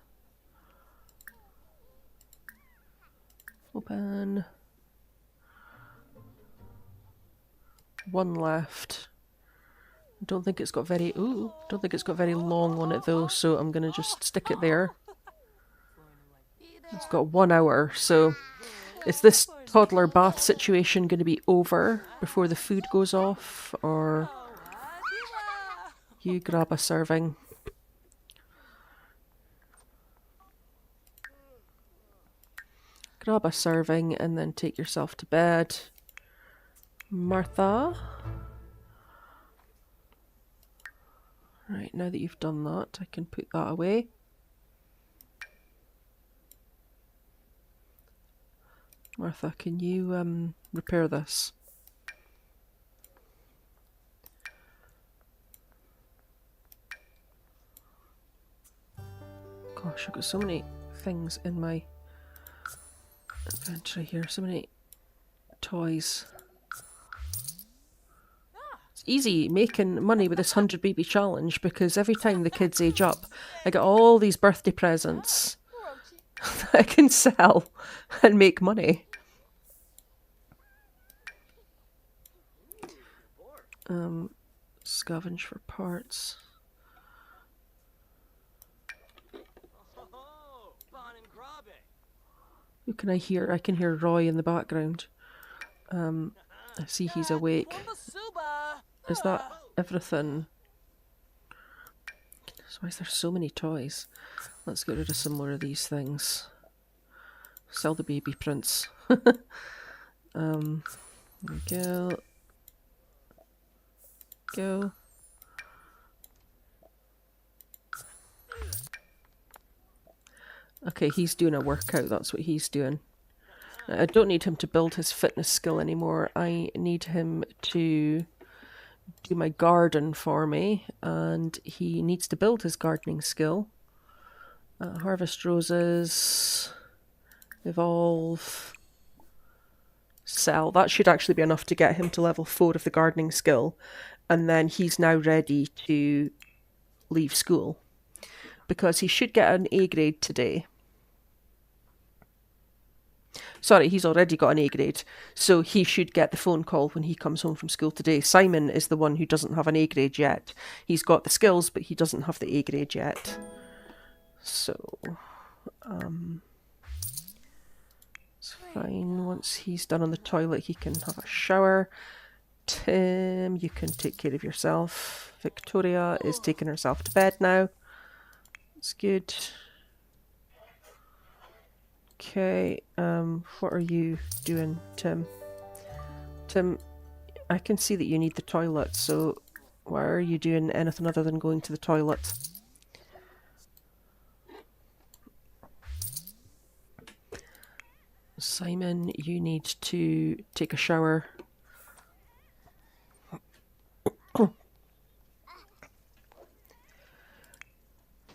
Open. 1 left. Don't think it's got very long on it though, so I'm gonna just stick it there. It's got 1 hour, so is this toddler bath situation going to be over before the food goes off, or you grab a serving? Grab a serving and then take yourself to bed. Martha? Right, now that you've done that, I can put that away. Martha, can you repair this? Gosh, I've got so many things in my inventory here, so many toys. It's easy making money with this 100 baby challenge because every time the kids age up, I get all these birthday presents that I can sell and make money. Scavenge for parts. Oh, Bon and Grabe. Who can I hear? I can hear Roy in the background. I see he's awake. Wambasuba. Is that everything? So why is there so many toys? Let's get rid of some more of these things. Sell the baby prince. There we go. Go. Okay, he's doing a workout, that's what he's doing. I don't need him to build his fitness skill anymore. I need him to do my garden for me, and he needs to build his gardening skill. Harvest roses, evolve, sell. That should actually be enough to get him to level 4 of the gardening skill, and then he's now ready to leave school, because he should get an A grade today. Sorry, he's already got an A grade, so he should get the phone call when he comes home from school today. Simon is the one who doesn't have an A grade yet. He's got the skills, but he doesn't have the A grade yet. So, it's fine. Once he's done on the toilet, he can have a shower. Tim, you can take care of yourself. Victoria is taking herself to bed now. That's good. Okay, what are you doing, Tim? Tim, I can see that you need the toilet, so why are you doing anything other than going to the toilet? Simon, you need to take a shower.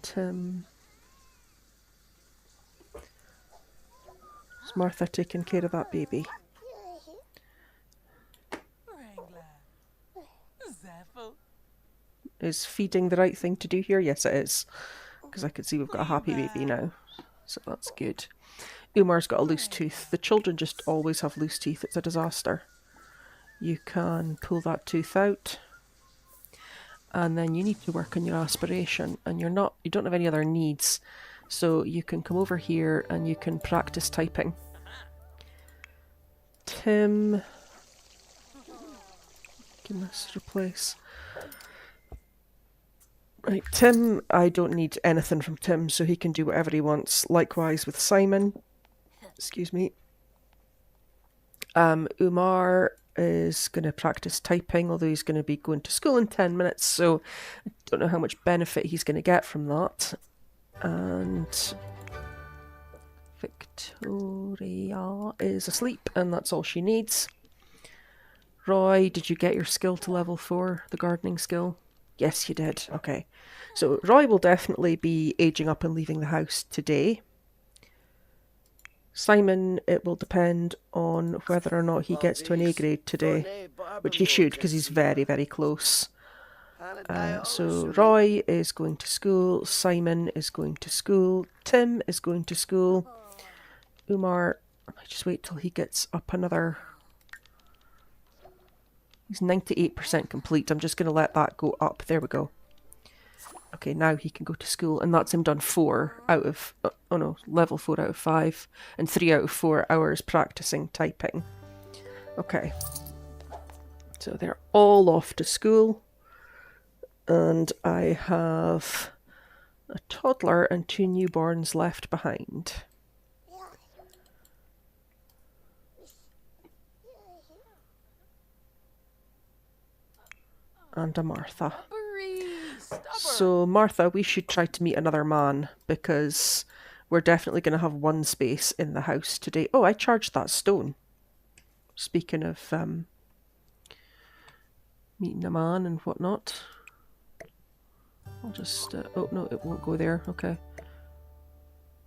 Tim. Is Martha taking care of that baby? Wrangler. Zephyr. Is feeding the right thing to do here? Yes, it is. Because I can see we've got a happy baby now. So that's good. Umar's got a loose tooth. The children just always have loose teeth. It's a disaster. You can pull that tooth out. And then you need to work on your aspiration. And you don't have any other needs. So you can come over here and you can practice typing. Tim. Goodness, replace. Right, Tim, I don't need anything from Tim, so he can do whatever he wants. Likewise with Simon. Excuse me. Umar is going to practice typing, although he's going to be going to school in 10 minutes, so I don't know how much benefit he's going to get from that. And Victoria is asleep, and that's all she needs. Roy, did you get your skill to level 4, the gardening skill? Yes, you did. Okay. So Roy will definitely be aging up and leaving the house today. Simon, it will depend on whether or not he gets to an A grade today, which he should, because he's very, very close. So Roy is going to school, Simon is going to school, Tim is going to school, Umar, I might just wait till he gets up another... He's 98% complete. I'm just going to let that go up. There we go. Okay, now he can go to school, and that's him done 4 out of... Oh no, level 4 out of 5, and 3 out of 4 hours practicing typing. Okay. So they're all off to school, and I have a toddler and 2 newborns left behind. And a Martha. So Martha, we should try to meet another man, because we're definitely going to have one space in the house today. Oh, I charged that stone. Speaking of meeting a man and whatnot. I'll just... oh no, it won't go there. Okay.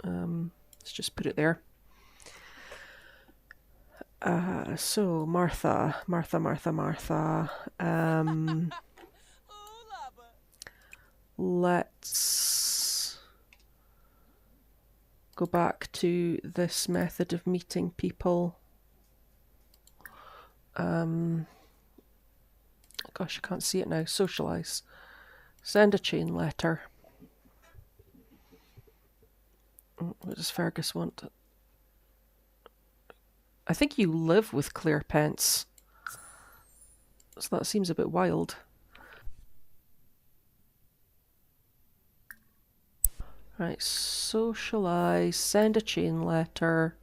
Let's just put it there. So Martha. Let's go back to this method of meeting people. Gosh, I can't see it now. Socialise. Send a chain letter. What does Fergus want? I think you live with Claire Pence. So that seems a bit wild. Right, socialise, send a chain letter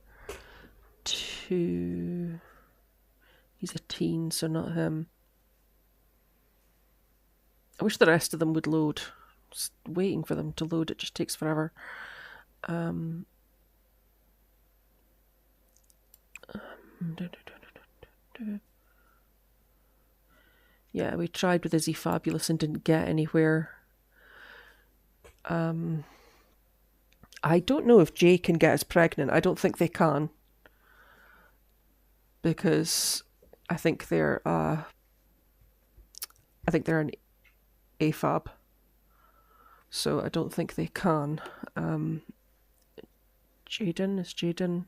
to... He's a teen, so not him. I wish the rest of them would load. Just waiting for them to load, it just takes forever. Yeah, we tried with Izzy Fabulous and didn't get anywhere. I don't know if Jay can get us pregnant. I don't think they can. Because I think they're an AFAB. So I don't think they can. Jaden, is Jaden...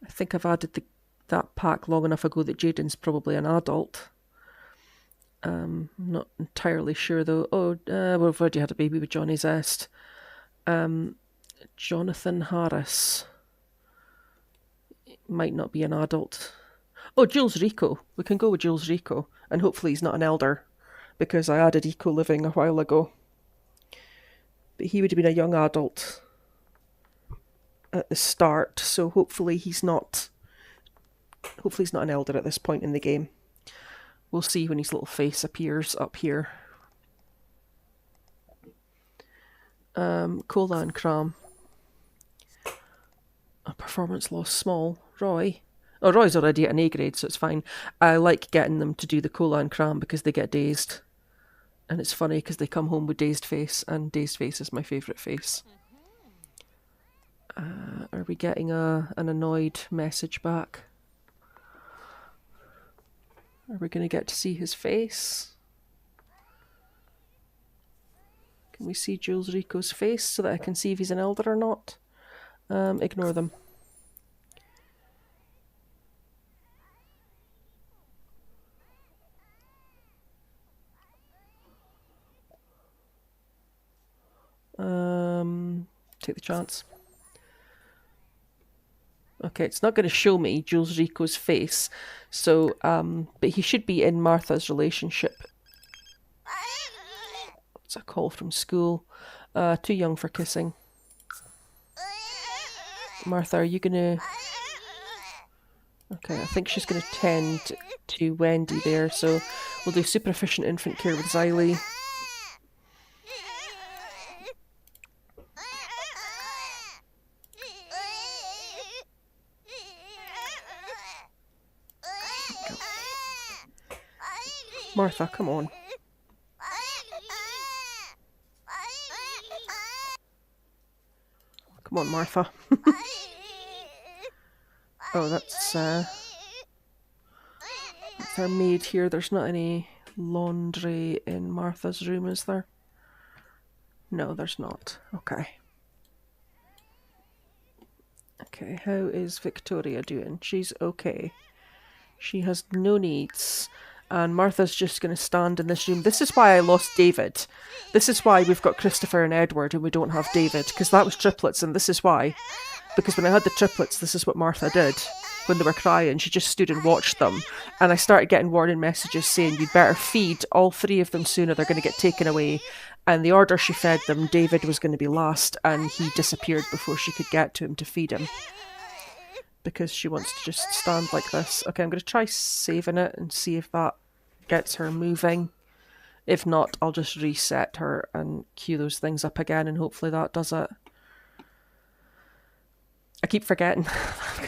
I think I've added that pack long enough ago that Jaden's probably an adult. Not entirely sure though. Oh, we've already had a baby with Johnny Zest. Jonathan Harris might not be an adult. Oh, Jules Rico. We can go with Jules Rico, and hopefully he's not an elder, because I added eco living a while ago. But he would have been a young adult at the start, so hopefully he's not an elder at this point in the game. We'll see when his little face appears up here. Cola and Cram. A performance loss small. Roy. Oh, Roy's already at an A grade, so it's fine. I like getting them to do the Cola and Cram because they get dazed. And it's funny because they come home with dazed face, and dazed face is my favourite face. Are we getting an annoyed message back? Are we going to get to see his face? Can we see Jules Rico's face so that I can see if he's an elder or not? Ignore them. Take the chance. Okay, it's not going to show me Jules Rico's face, so, but he should be in Martha's relationship. It's a call from school. Too young for kissing. Martha, are you going to... Okay, I think she's going to tend to Wendy there, so we'll do super efficient infant care with Xylee. Martha, come on. Come on, Martha. Oh, that's our maid here. There's not any laundry in Martha's room, is there? No, there's not. Okay. Okay, how is Victoria doing? She's okay. She has no needs. And Martha's just going to stand in this room. This is why I lost David. This is why we've got Christopher and Edward and we don't have David. Because that was triplets, and this is why. Because when I had the triplets, this is what Martha did. When they were crying, she just stood and watched them. And I started getting warning messages saying, you'd better feed all three of them soon or they're going to get taken away. And the order she fed them, David was going to be last, and he disappeared before she could get to him to feed him. Because she wants to just stand like this. Okay, I'm going to try saving it and see if that gets her moving. If not, I'll just reset her and queue those things up again, and hopefully that does it. I keep forgetting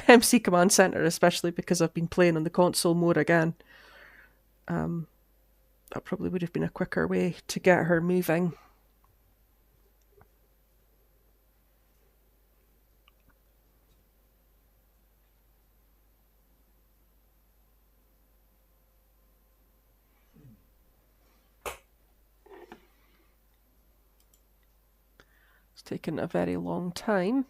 MC Command Center, especially because I've been playing on the console more again. That probably would have been a quicker way to get her moving. It's taken a very long time.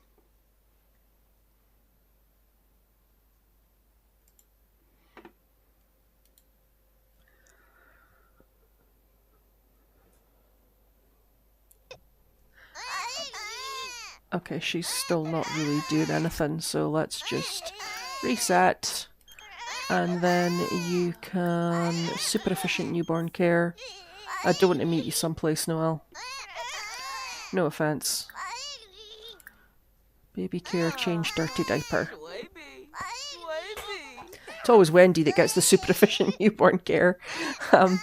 Okay, she's still not really doing anything, so let's just reset. And then you can super efficient newborn care. I don't want to meet you someplace, Noel. No offense. Baby care, change dirty diaper. Wavy. Wavy. It's always Wendy that gets the super efficient newborn care. Okay.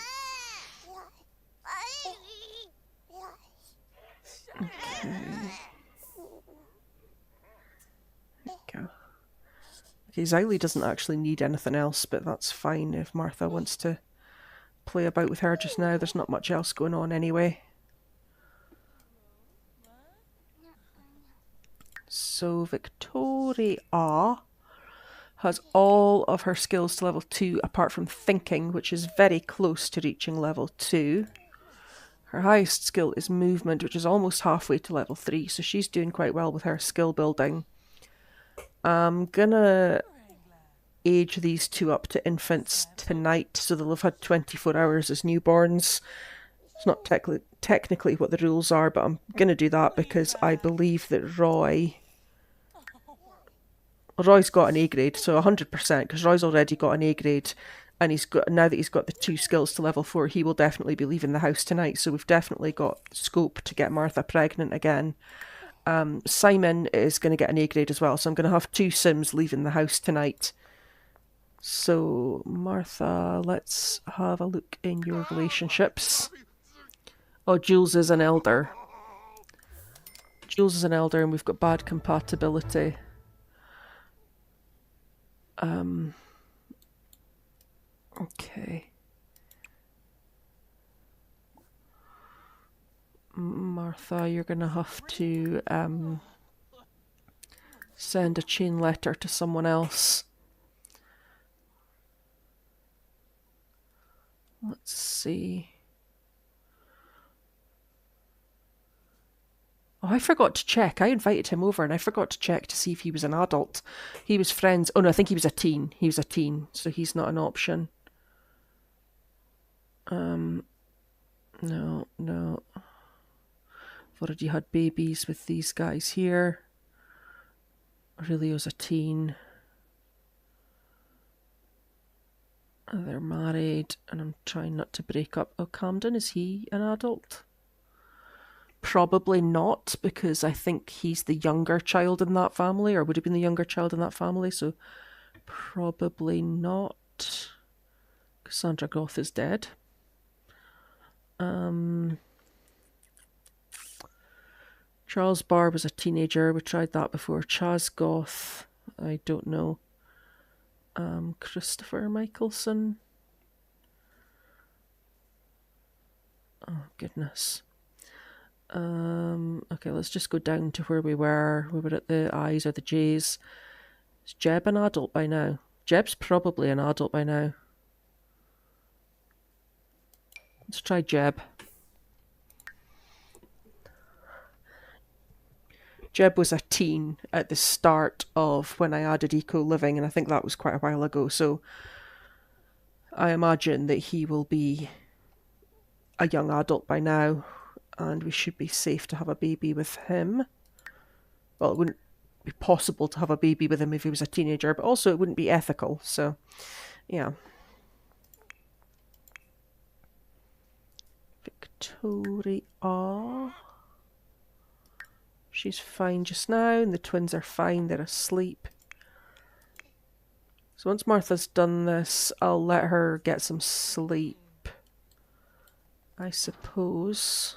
Go. Okay, Xylee doesn't actually need anything else, but that's fine if Martha wants to play about with her just now. There's not much else going on anyway. So Victoria has all of her skills to level 2 apart from thinking, which is very close to reaching level 2. Her highest skill is movement, which is almost halfway to level 3, so she's doing quite well with her skill building. I'm gonna age these two up to infants tonight, so they'll have had 24 hours as newborns. It's not technically what the rules are, but I'm gonna do that because I believe that Roy's got an A grade, so 100%, because Roy's already got an A grade, and now that he's got the 2 skills to level 4, he will definitely be leaving the house tonight, so we've definitely got scope to get Martha pregnant again. Simon is going to get an A grade as well, so I'm going to have 2 Sims leaving the house tonight. So, Martha, let's have a look in your relationships. Oh, Jules is an elder. Jules is an elder, and we've got bad compatibility. Okay. Martha, you're gonna have to send a chain letter to someone else. Let's see. Oh, I forgot to check. I invited him over and I forgot to check to see if he was an adult. He was friends. Oh no, I think he was a teen. He was a teen, so he's not an option. No. I've already had babies with these guys here. Aurelio's a teen. They're married, and I'm trying not to break up. Oh, Camden, is he an adult? Probably not, because I think he's the younger child in that family, or would have been the younger child in that family, so probably not. Cassandra Goth is dead. Charles Barr was a teenager. We tried that before. Chaz Goth, I don't know. Christopher Michelson. Oh, goodness. Okay, let's just go down to where we were. We were at the I's or the J's. Is Jeb an adult by now? Jeb's probably an adult by now. Let's try Jeb. Jeb was a teen at the start of when I added eco living, and I think that was quite a while ago, so I imagine that he will be a young adult by now, and we should be safe to have a baby with him. Well, it wouldn't be possible to have a baby with him if he was a teenager, but also it wouldn't be ethical, so yeah. Victoria. She's fine just now, and the twins are fine, they're asleep. So once Martha's done this, I'll let her get some sleep, I suppose.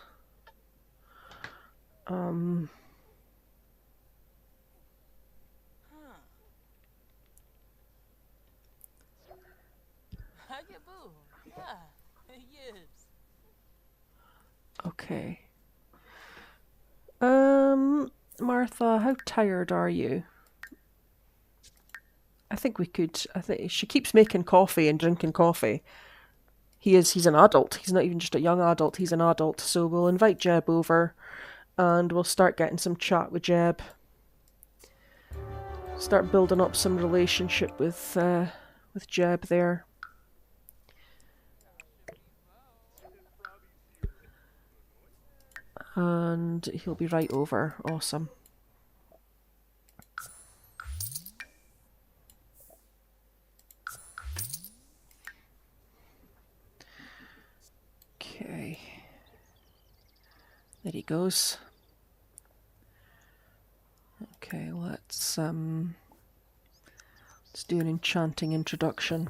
Okay. Martha, how tired are you? I think she keeps making coffee and drinking coffee. He's an adult. He's not even just a young adult, he's an adult. So we'll invite Jeb over and we'll start getting some chat with Jeb. Start building up some relationship with Jeb there. And he'll be right over. Awesome. Okay. There he goes. Okay, let's do an enchanting introduction.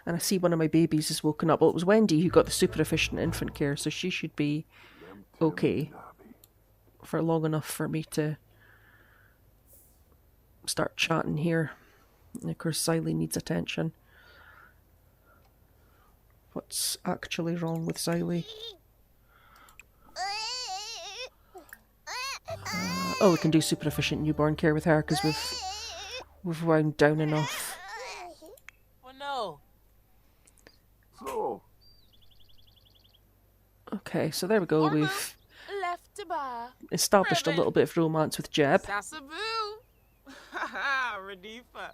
And I see one of my babies is woken up. Well, it was Wendy who got the super efficient infant care, so she should be okay for long enough for me to start chatting here. And of course, Xylee needs attention. What's actually wrong with Xylee? Oh, we can do super efficient newborn care with her because we've wound down enough. Well, no. So, Okay, so there we go. We've Left to buy. established a little bit of romance with Jeb. Sassaboo. Haha, Radifa.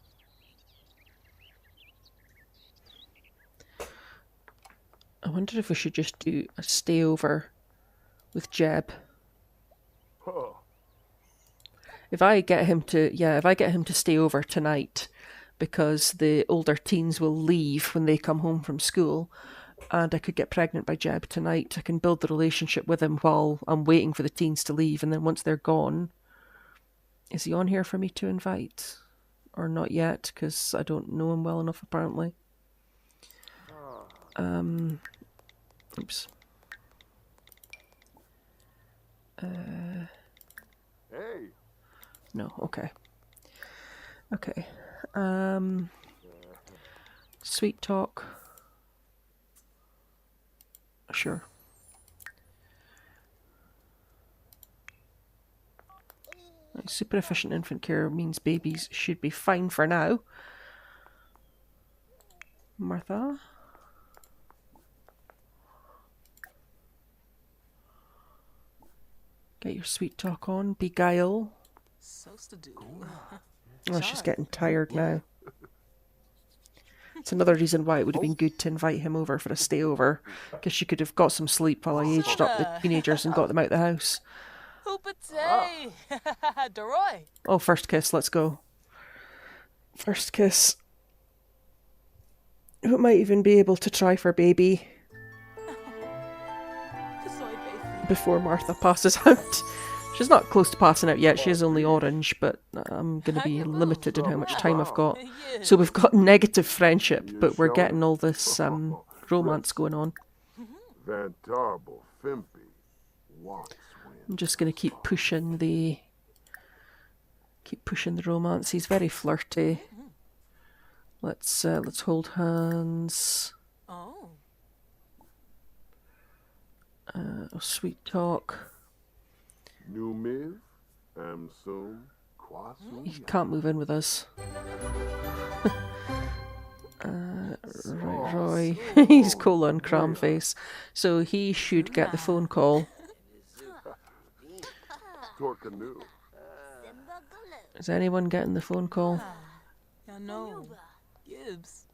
I wonder if we should just do a stay over with Jeb. huh. If I get him to stay over tonight, because the older teens will leave when they come home from school, and I could get pregnant by Jeb tonight, I can build the relationship with him while I'm waiting for the teens to leave, and then once they're gone, is he on here for me to invite? Or not yet, because I don't know him well enough, apparently. Oops. Hey. No, okay. Okay. Sweet talk. Sure. Super efficient infant care means babies should be fine for now. Martha? Get your sweet talk on. Beguile. So's to do. Oh, she's getting tired now. It's another reason why it would have been good to invite him over for a stay over, because she could have got some sleep while I aged up the teenagers and got them out the house. Hoopatay. Deroy. Oh, first kiss, let's go. First kiss. Who might even be able to try for baby before Martha passes out. She's not close to passing out yet, she is only orange, but I'm going to be limited in how much time I've got. So we've got negative friendship, but we're getting all this romance going on. Vantarble, Fimpy, I'm just going to keep pushing the romance. He's very flirty. Let's hold hands. Oh. Sweet talk. New Miv, Amsum, Kwasu. He can't move in with us. Right, Roy. He's colon cram face. So he should get the phone call. Torcanu. Is anyone getting the phone call? I know. Gibbs.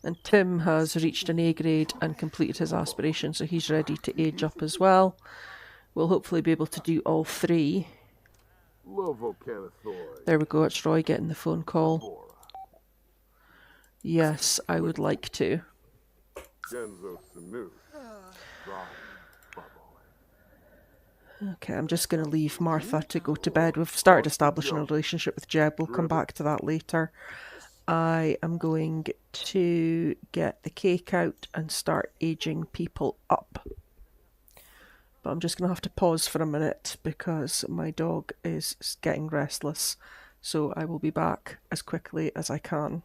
And Tim has reached an A grade and completed his aspiration, so he's ready to age up as well. We'll hopefully be able to do all three. There we go, it's Roy getting the phone call. Yes, I would like to. Okay, I'm just going to leave Martha to go to bed. We've started establishing a relationship with Jeb. We'll come back to that later. I am going to get the cake out and start aging people up. But I'm just going to have to pause for a minute because my dog is getting restless. So I will be back as quickly as I can.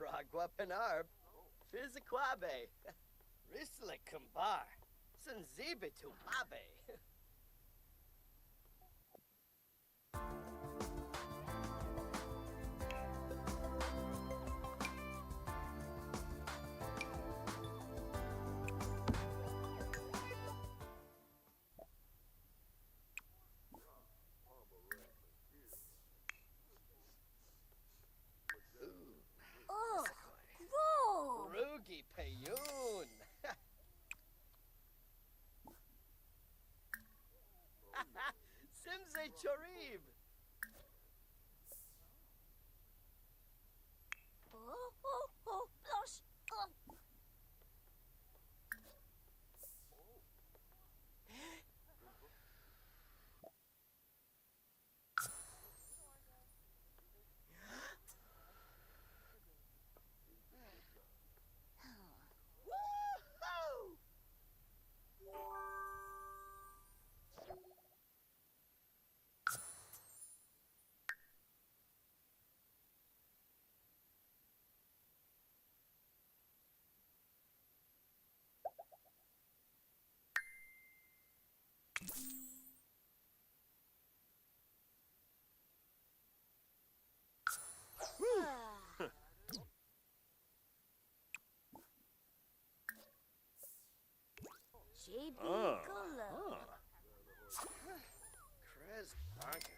Ragua Penarb, Fiziquabe, Risle Kumbar, Sanzibitu Babe. Whoa! Rugi Payun. Simze Chorib. Blush. Woohoo! JB Gullo. Krez Banker.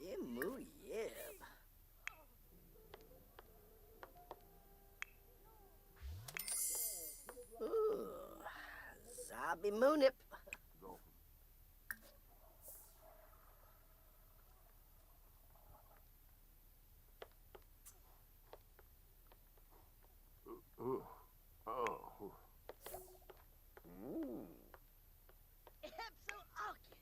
Imu Yib. Ooh, Zabi Moonip. Oh. Epso Alkin.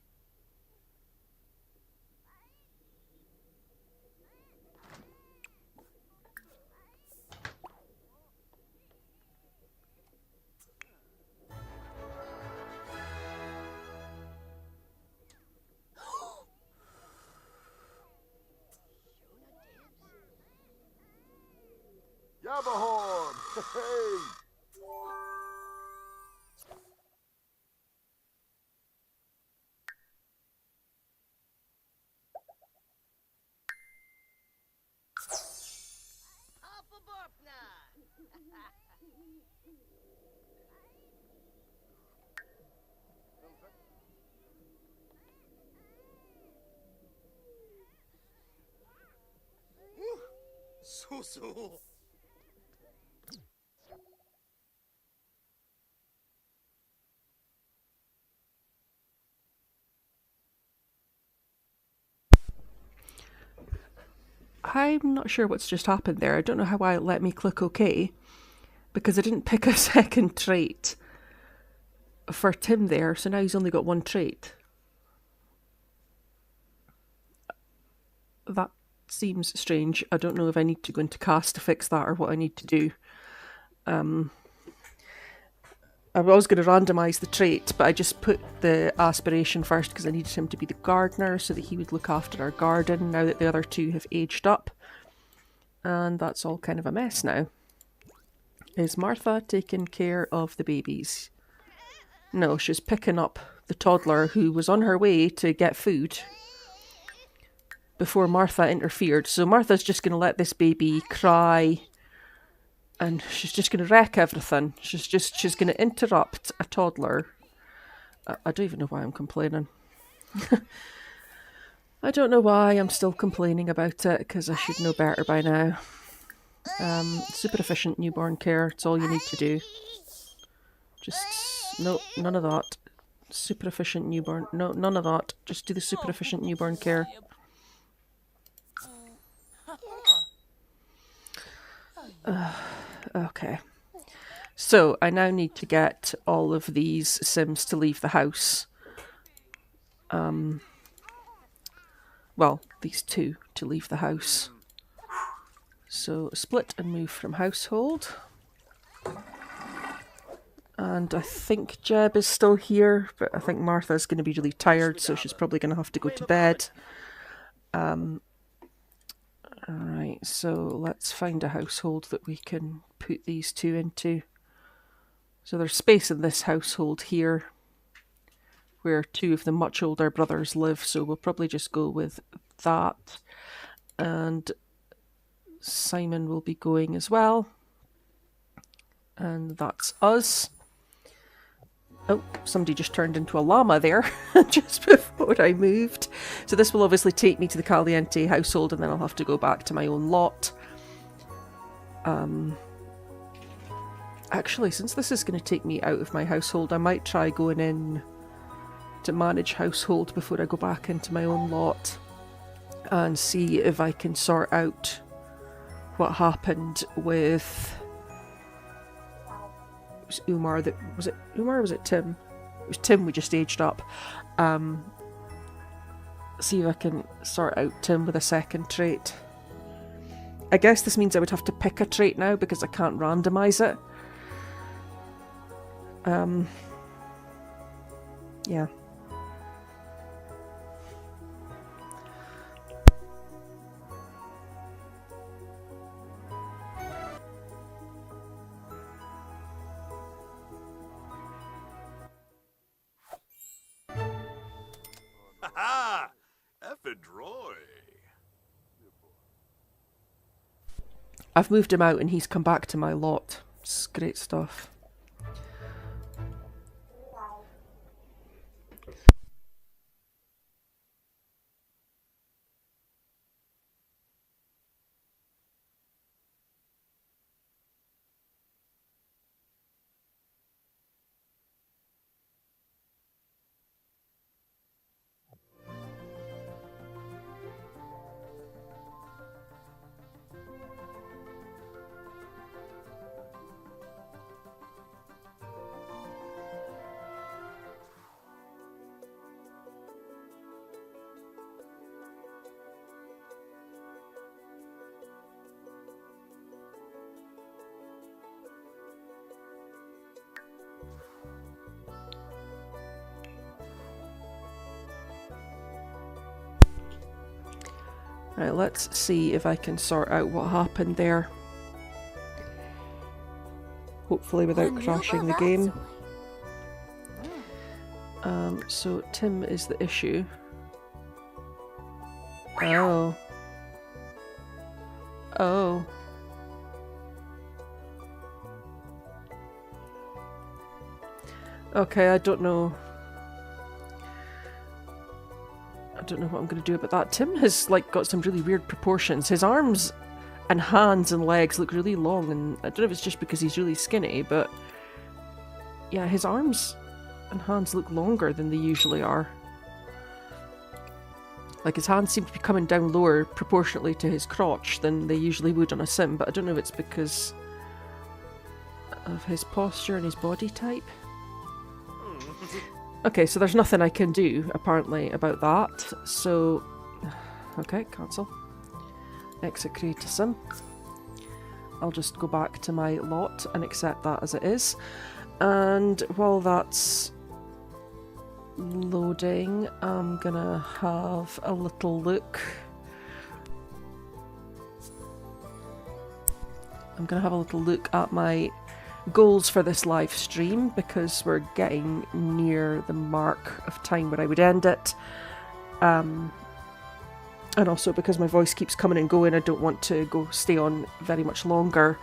Yabahorn! Hey! Alpha Borpna. So. I'm not sure what's just happened there. I don't know how it let me click OK, because I didn't pick a second trait for Tim there, so now he's only got one trait. That seems strange. I don't know if I need to go into cast to fix that or what I need to do. I was going to randomise the trait, but I just put the aspiration first because I needed him to be the gardener so that he would look after our garden now that the other two have aged up. And that's all kind of a mess now. Is Martha taking care of the babies? No, she's picking up the toddler who was on her way to get food before Martha interfered. So Martha's just going to let this baby cry and she's just going to wreck everything. She's going to interrupt a toddler. I don't even know why I'm complaining. I don't know why I'm still complaining about it, because I should know better by now. Super efficient newborn care, it's all you need to do. Just, no, none of that. Super efficient newborn. No, none of that. Just do the super efficient newborn care. Okay. So I now need to get all of these Sims to leave the house. Well, these two to leave the house. So split and move from household. And I think Jeb is still here, but I think Martha's going to be really tired, so she's probably going to have to go to bed. Alright, so let's find a household that we can put these two into. So there's space in this household here, where two of the much older brothers live, so we'll probably just go with that. And Simon will be going as well. And that's us. Oh, somebody just turned into a llama there just before I moved. So this will obviously take me to the Caliente household, and then I'll have to go back to my own lot. Actually, since this is going to take me out of my household, I might try going in to manage household before I go back into my own lot and see if I can sort out what happened with... It was Umar that... Was it Umar or was it Tim? It was Tim we just aged up. See if I can sort out Tim with a second trait. I guess this means I would have to pick a trait now because I can't randomise it. Yeah. Ha! Ephedroy. I've moved him out and he's come back to my lot. It's great stuff. Right, let's see if I can sort out what happened there. Hopefully without crashing the game. So Tim is the issue. Oh. Oh. Okay, I don't know. I don't know what I'm going to do about that. Tim has like got some really weird proportions. His arms and hands and legs look really long, and I don't know if it's just because he's really skinny, but yeah, his arms and hands look longer than they usually are. Like his hands seem to be coming down lower proportionately to his crotch than they usually would on a sim, but I don't know if it's because of his posture and his body type. Okay, so there's nothing I can do, apparently, about that. So, okay, cancel. Exit create a sim. I'll just go back to my lot and accept that as it is. And while that's loading, I'm gonna have a little look. I'm gonna have a little look at my goals for this live stream, because we're getting near the mark of time where I would end it. And also because my voice keeps coming and going, I don't want to stay on very much longer.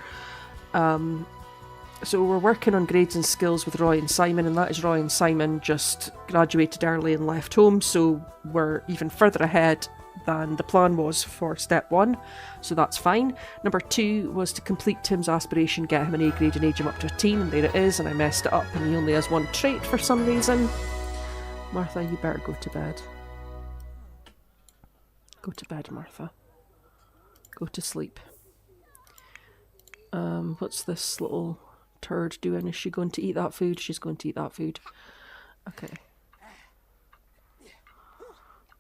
So we're working on grades and skills with Roy and Simon, and that is Roy and Simon just graduated early and left home, so we're even further ahead than the plan was for step 1, so that's fine. Number 2 was to complete Tim's aspiration, get him an A grade and age him up to a teen, and there it is, and I messed it up and he only has 1 trait for some reason. Martha, you better go to bed. Go to bed, Martha. Go to sleep. What's this little turd doing? Is she going to eat that food? She's going to eat that food. Okay.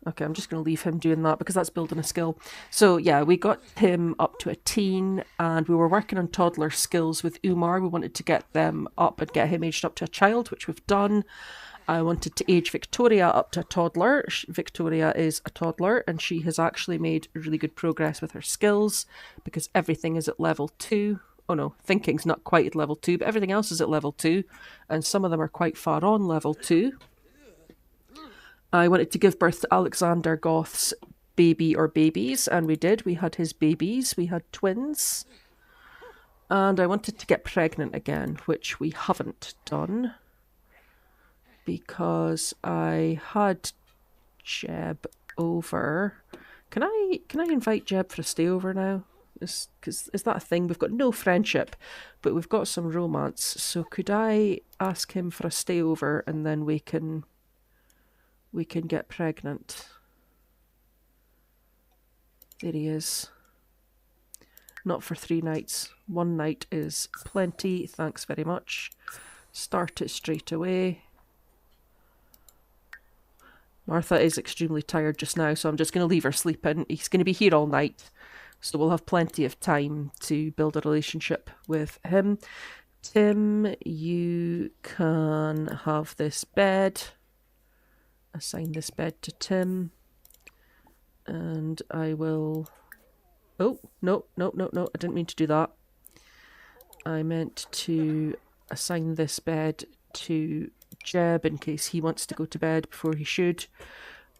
Okay, I'm just going to leave him doing that because that's building a skill. So yeah, we got him up to a teen and we were working on toddler skills with Umar. We wanted to get them up and get him aged up to a child, which we've done. I wanted to age Victoria up to a toddler. Victoria is a toddler and she has actually made really good progress with her skills because everything is at level 2. Oh no, thinking's not quite at level 2, but everything else is at level 2 and some of them are quite far on level 2. I wanted to give birth to Alexander Goth's baby or babies, and we did. We had his babies. We had twins. And I wanted to get pregnant again, which we haven't done. Because I had Jeb over. Can I invite Jeb for a stay over now? Is that a thing? We've got no friendship, but we've got some romance. So could I ask him for a stay over and then we can get pregnant. There he is. Not for 3 nights. 1 night is plenty. Thanks very much. Start it straight away. Martha is extremely tired just now, so I'm just going to leave her sleeping. He's going to be here all night, so we'll have plenty of time to build a relationship with him. Tim, you can have this bed. Assign this bed to Tim. And I will... Oh, no, I didn't mean to do that. I meant to assign this bed to Jeb in case he wants to go to bed before he should.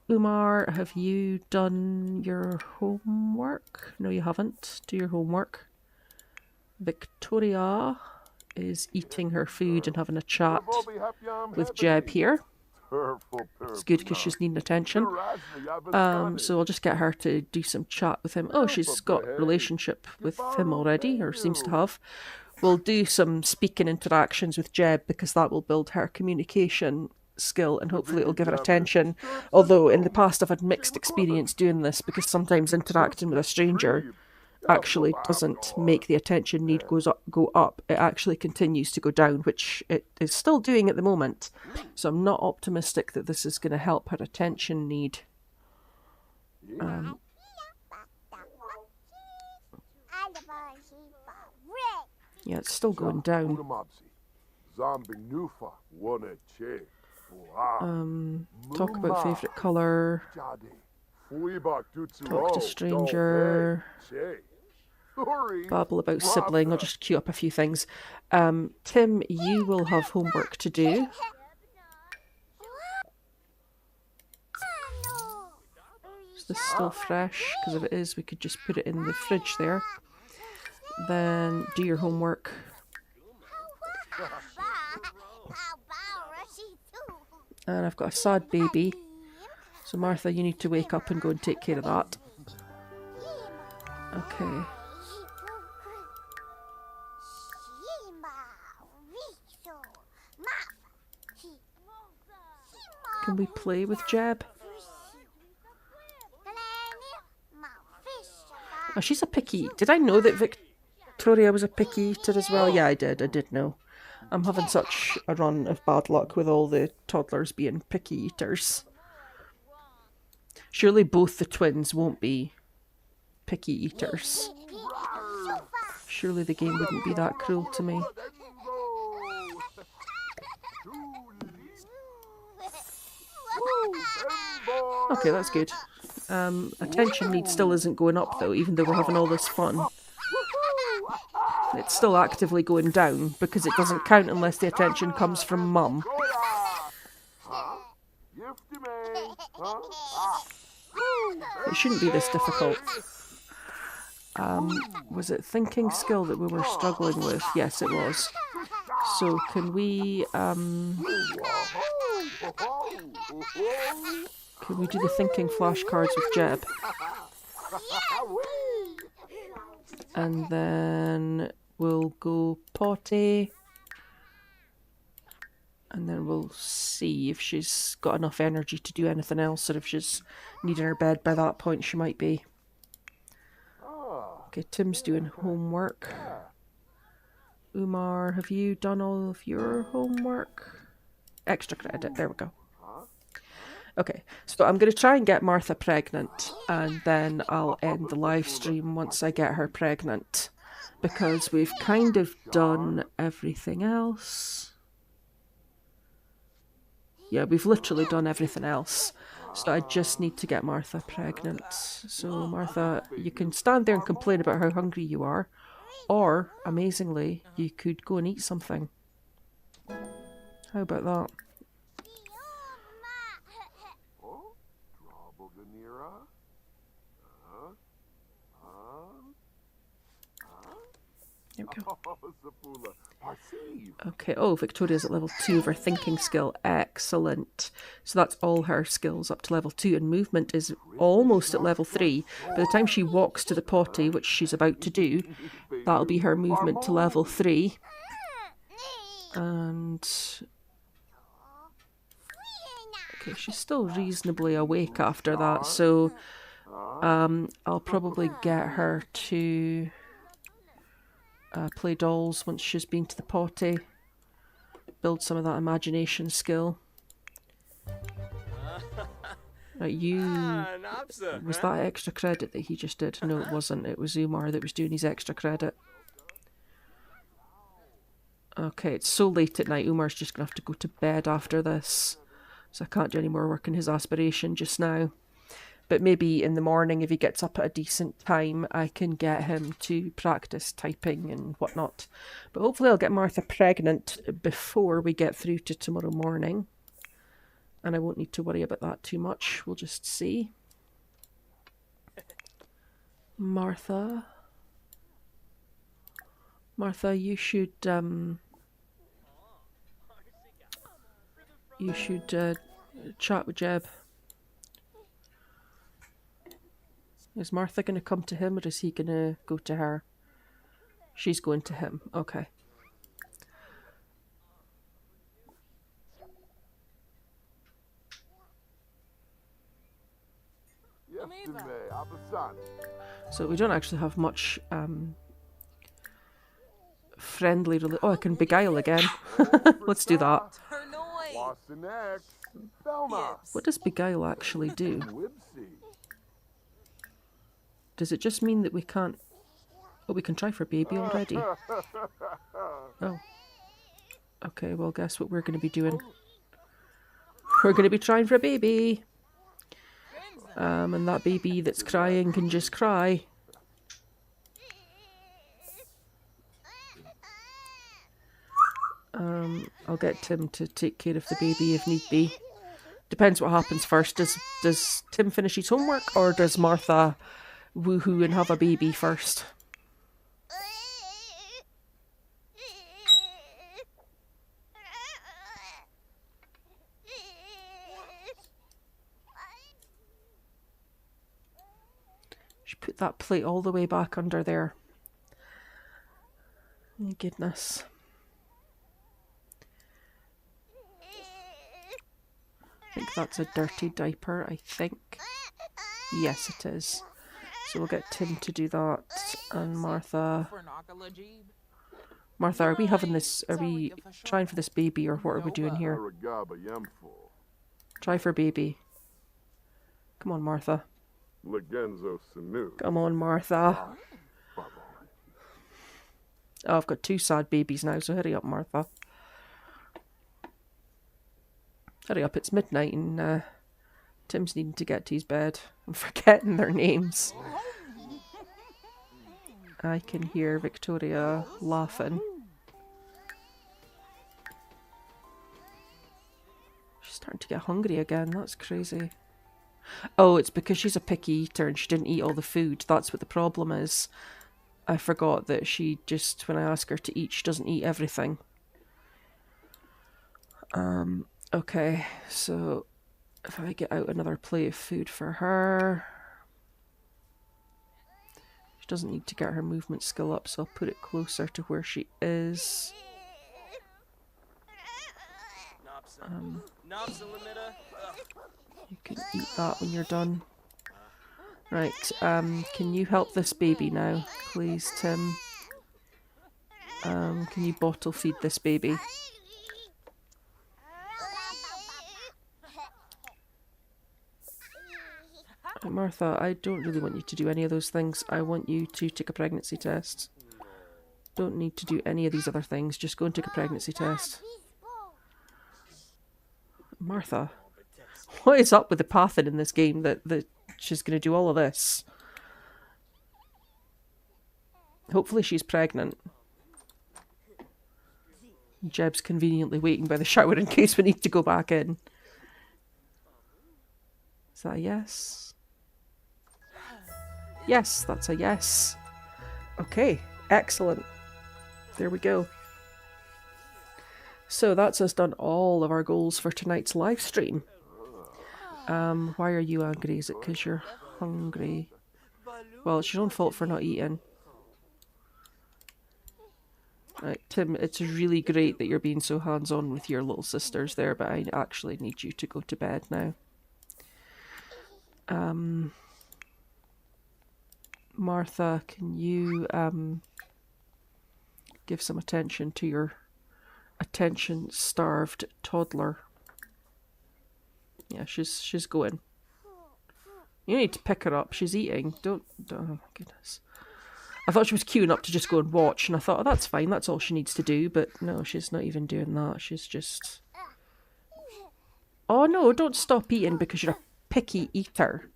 Umar, have you done your homework? No, you haven't. Do your homework. Victoria is eating her food and having a chat with Jeb here. It's good because she's needing attention. So I'll just get her to do some chat with him. Oh, she's got a relationship with him already, or seems to have. We'll do some speaking interactions with Jeb because that will build her communication skill and hopefully it'll give her attention. Although in the past I've had mixed experience doing this because sometimes interacting with a stranger actually doesn't make the attention need go up. It actually continues to go down, which it is still doing at the moment. So I'm not optimistic that this is going to help her attention need. Yeah, it's still going down. Talk about favourite colour. Talk to stranger. Babble about sibling. I'll just queue up a few things. Tim, you will have homework to do. Is this still fresh? Because if it is, we could just put it in the fridge there. Then do your homework. And I've got a sad baby. So Martha, you need to wake up and go and take care of that. Okay. Can we play with Jeb? Oh, she's a picky. Did I know that Victoria was a picky eater as well? Yeah, I did know. I'm having such a run of bad luck with all the toddlers being picky eaters. Surely both the twins won't be picky eaters. Surely the game wouldn't be that cruel to me. Okay, that's good. Attention need still isn't going up though, even though we're having all this fun. It's still actively going down because it doesn't count unless the attention comes from Mum. It shouldn't be this difficult. Was it thinking skill that we were struggling with? Yes, it was. So can we do the thinking flashcards with Jeb? And then we'll go potty. And then we'll see if she's got enough energy to do anything else, or if she's needing her bed by that point. She might be. Okay, Tim's doing homework. Umar, have you done all of your homework? Extra credit, there we go. Okay, so I'm going to try and get Martha pregnant, and then I'll end the live stream once I get her pregnant, because we've kind of done everything else. Yeah, we've literally done everything else. So I just need to get Martha pregnant. So Martha, you can stand there and complain about how hungry you are, or, amazingly, you could go and eat something. How about that? There we go. Okay, oh, Victoria's at level 2 of her thinking skill. Excellent. So that's all her skills up to level 2, and movement is almost at level 3. By the time she walks to the potty, which she's about to do, that'll be her movement to level 3. And... okay, she's still reasonably awake after that, so I'll probably get her to... play dolls once she's been to the potty. Build some of that imagination skill. Right, you... was that extra credit that he just did? No, it wasn't. It was Umar that was doing his extra credit. Okay, it's so late at night. Umar's just going to have to go to bed after this. So I can't do any more work in his aspiration just now. But maybe in the morning, if he gets up at a decent time, I can get him to practice typing and whatnot. But hopefully I'll get Martha pregnant before we get through to tomorrow morning. And I won't need to worry about that too much. We'll just see. Martha. Martha, you should chat with Jeb. Is Martha going to come to him, or is he going to go to her? She's going to him. Okay. So we don't actually have much friendly... oh, I can beguile again. Let's do that. What does beguile actually do? Does it just mean that we can't... oh, we can try for baby already. Oh. Okay, well, guess what we're going to be doing? We're going to be trying for a baby. And that baby that's crying can just cry. I'll get Tim to take care of the baby if need be. Depends what happens first. Does Tim finish his homework, or does Martha woohoo and have a baby first? She put that plate all the way back under there. My goodness. I think that's a dirty diaper, I think. Yes, it is. So we'll get Tim to do that. And Martha... Martha, are we having this... are we trying for this baby, or what are we doing here? Try for baby. Come on, Martha. Come on, Martha. Oh, I've got 2 sad babies now, so hurry up, Martha. Hurry up, it's midnight and Tim's needing to get to his bed. I'm forgetting their names. I can hear Victoria laughing. She's starting to get hungry again, that's crazy. Oh, it's because she's a picky eater and she didn't eat all the food. That's what the problem is. I forgot that she just, when I ask her to eat, she doesn't eat everything. Okay, so if I get out another plate of food for her... She doesn't need to get her movement skill up, so I'll put it closer to where she is. You can eat that when you're done. Right, can you help this baby now, please, Tim? Can you bottle feed this baby? Right, Martha, I don't really want you to do any of those things. I want you to take a pregnancy test. Don't need to do any of these other things. Just go and take a pregnancy test. Martha, what is up with the Pathin in this game that she's going to do all of this? Hopefully she's pregnant. Jeb's conveniently waiting by the shower in case we need to go back in. Is that a yes? Yes, that's a yes. Okay, excellent. There we go. So that's us done all of our goals for tonight's live stream. Why are you angry? Is it because you're hungry? Well, it's your own fault for not eating. Right, Tim, it's really great that you're being so hands-on with your little sisters there, but I actually need you to go to bed now. Martha, can you give some attention to your attention-starved toddler? Yeah, she's going. You need to pick her up. She's eating. Don't oh my goodness. I thought she was queuing up to just go and watch, and I thought, oh, that's fine, that's all she needs to do, but no, she's not even doing that. She's just... Oh no, don't stop eating because you're a picky eater.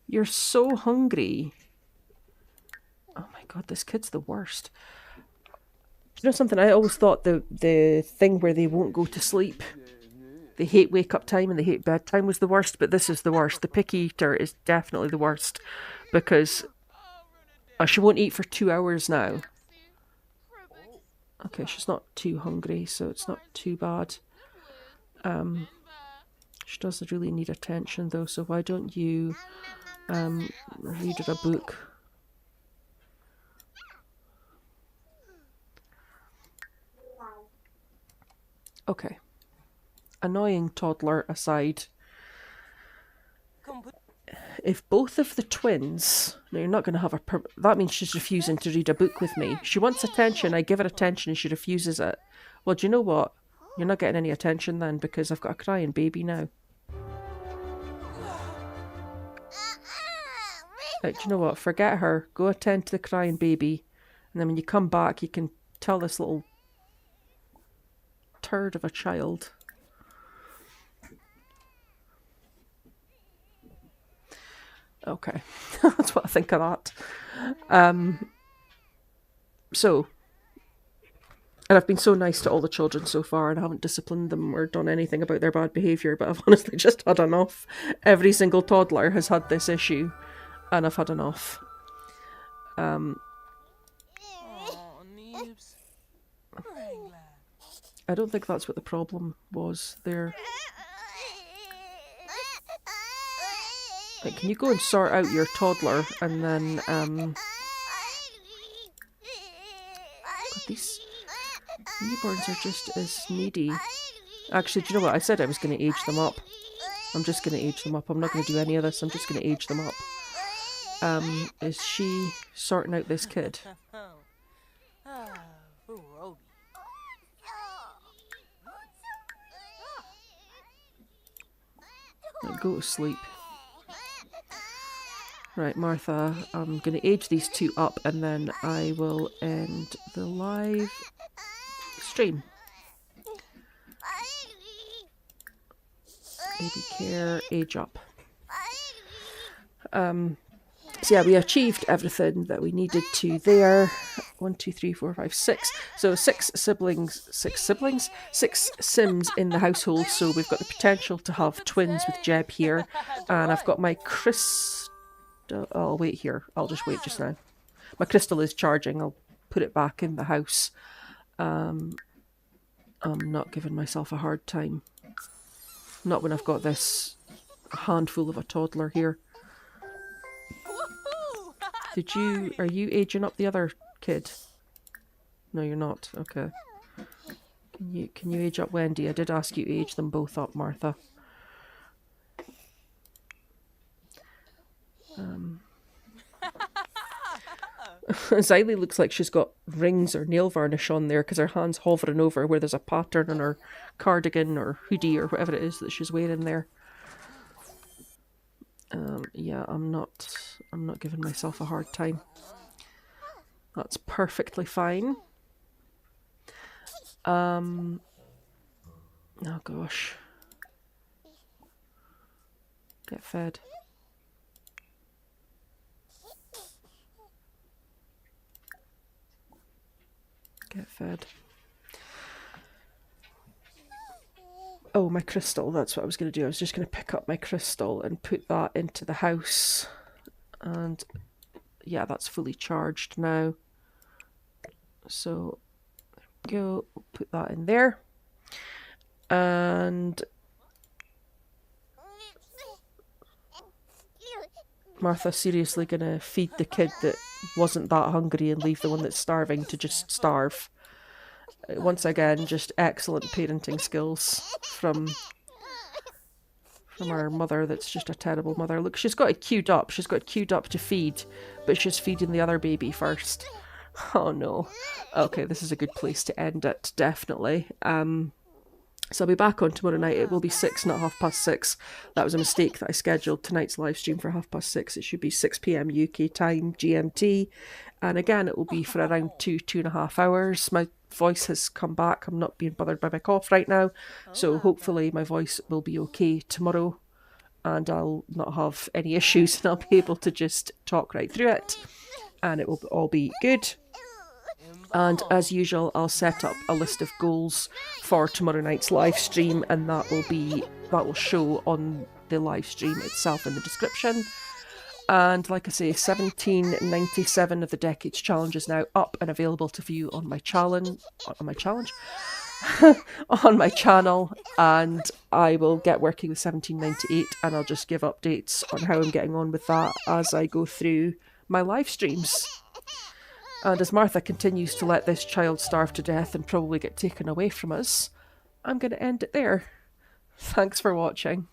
You're so hungry. Oh my god, this kid's the worst. You know something, I always thought the thing where they won't go to sleep, they hate wake-up time and they hate bedtime was the worst, but this is the worst. The picky eater is definitely the worst, because she won't eat for 2 hours now. Okay, she's not too hungry, so it's not too bad. She doesn't really need attention though, so why don't you read her a book? Okay. Annoying toddler aside, if both of the twins... No, you're not going to have her... That means she's refusing to read a book with me. She wants attention, I give her attention and she refuses it. Well, do you know what? You're not getting any attention then, because I've got a crying baby now. Right, do you know what? Forget her. Go attend to the crying baby. And then when you come back, you can tell this little turd of a child. Okay, that's what I think of that. So, and I've been so nice to all the children so far, and I haven't disciplined them or done anything about their bad behaviour, but I've honestly just had enough. Every single toddler has had this issue, and I've had enough. Oh, Neebs. I don't think that's what the problem was there. Right, can you go and sort out your toddler, and then, God, these newborns are just as needy. Actually, do you know what? I said I was going to age them up. I'm just going to age them up. I'm not going to do any of this. I'm just going to age them up. Is she sorting out this kid? Right, go to sleep. Right, Martha, I'm going to age these two up and then I will end the live stream. Baby care, age up. So yeah, we achieved everything that we needed to there. 1, 2, 3, 4, 5, 6. So 6 Sims in the household. So we've got the potential to have twins with Jeb here. And I've got my crystal. I'll wait here. I'll just wait just now. My crystal is charging. I'll put it back in the house. I'm not giving myself a hard time. Not when I've got this handful of a toddler here. Are you aging up the other kid? No, you're not. Okay. Can you age up Wendy? I did ask you to age them both up, Martha. Xylee looks like she's got rings or nail varnish on there because her hand's hovering over where there's a pattern on her cardigan or hoodie or whatever it is that she's wearing there. Yeah, I'm not giving myself a hard time. That's perfectly fine. Oh gosh. Get fed. Get fed. Oh, my crystal. That's what I was going to do. I was just going to pick up my crystal and put that into the house. And yeah, that's fully charged now. So there we go. We'll put that in there. And Martha's seriously going to feed the kid that wasn't that hungry and leave the one that's starving to just starve. Once again, just excellent parenting skills from our mother that's just a terrible mother. Look, she's got it queued up. She's got it queued up to feed, but she's feeding the other baby first. Oh no. Okay, this is a good place to end it, definitely. So I'll be back on tomorrow night. It will be 6, not 6:30. That was a mistake that I scheduled tonight's live stream for 6:30. It should be 6 p.m. UK time, GMT. And again, it will be for around 2.5 hours. My voice has come back. I'm not being bothered by my cough right now. So hopefully my voice will be okay tomorrow. And I'll not have any issues and I'll be able to just talk right through it. And it will all be good. And as usual, I'll set up a list of goals for tomorrow night's live stream, and that will show on the live stream itself in the description. And like I say, 1797 of the Decades Challenge is now up and available to view on my challenge, on my channel, and I will get working with 1798, and I'll just give updates on how I'm getting on with that as I go through my live streams. And as Martha continues to let this child starve to death and probably get taken away from us, I'm going to end it there. Thanks for watching.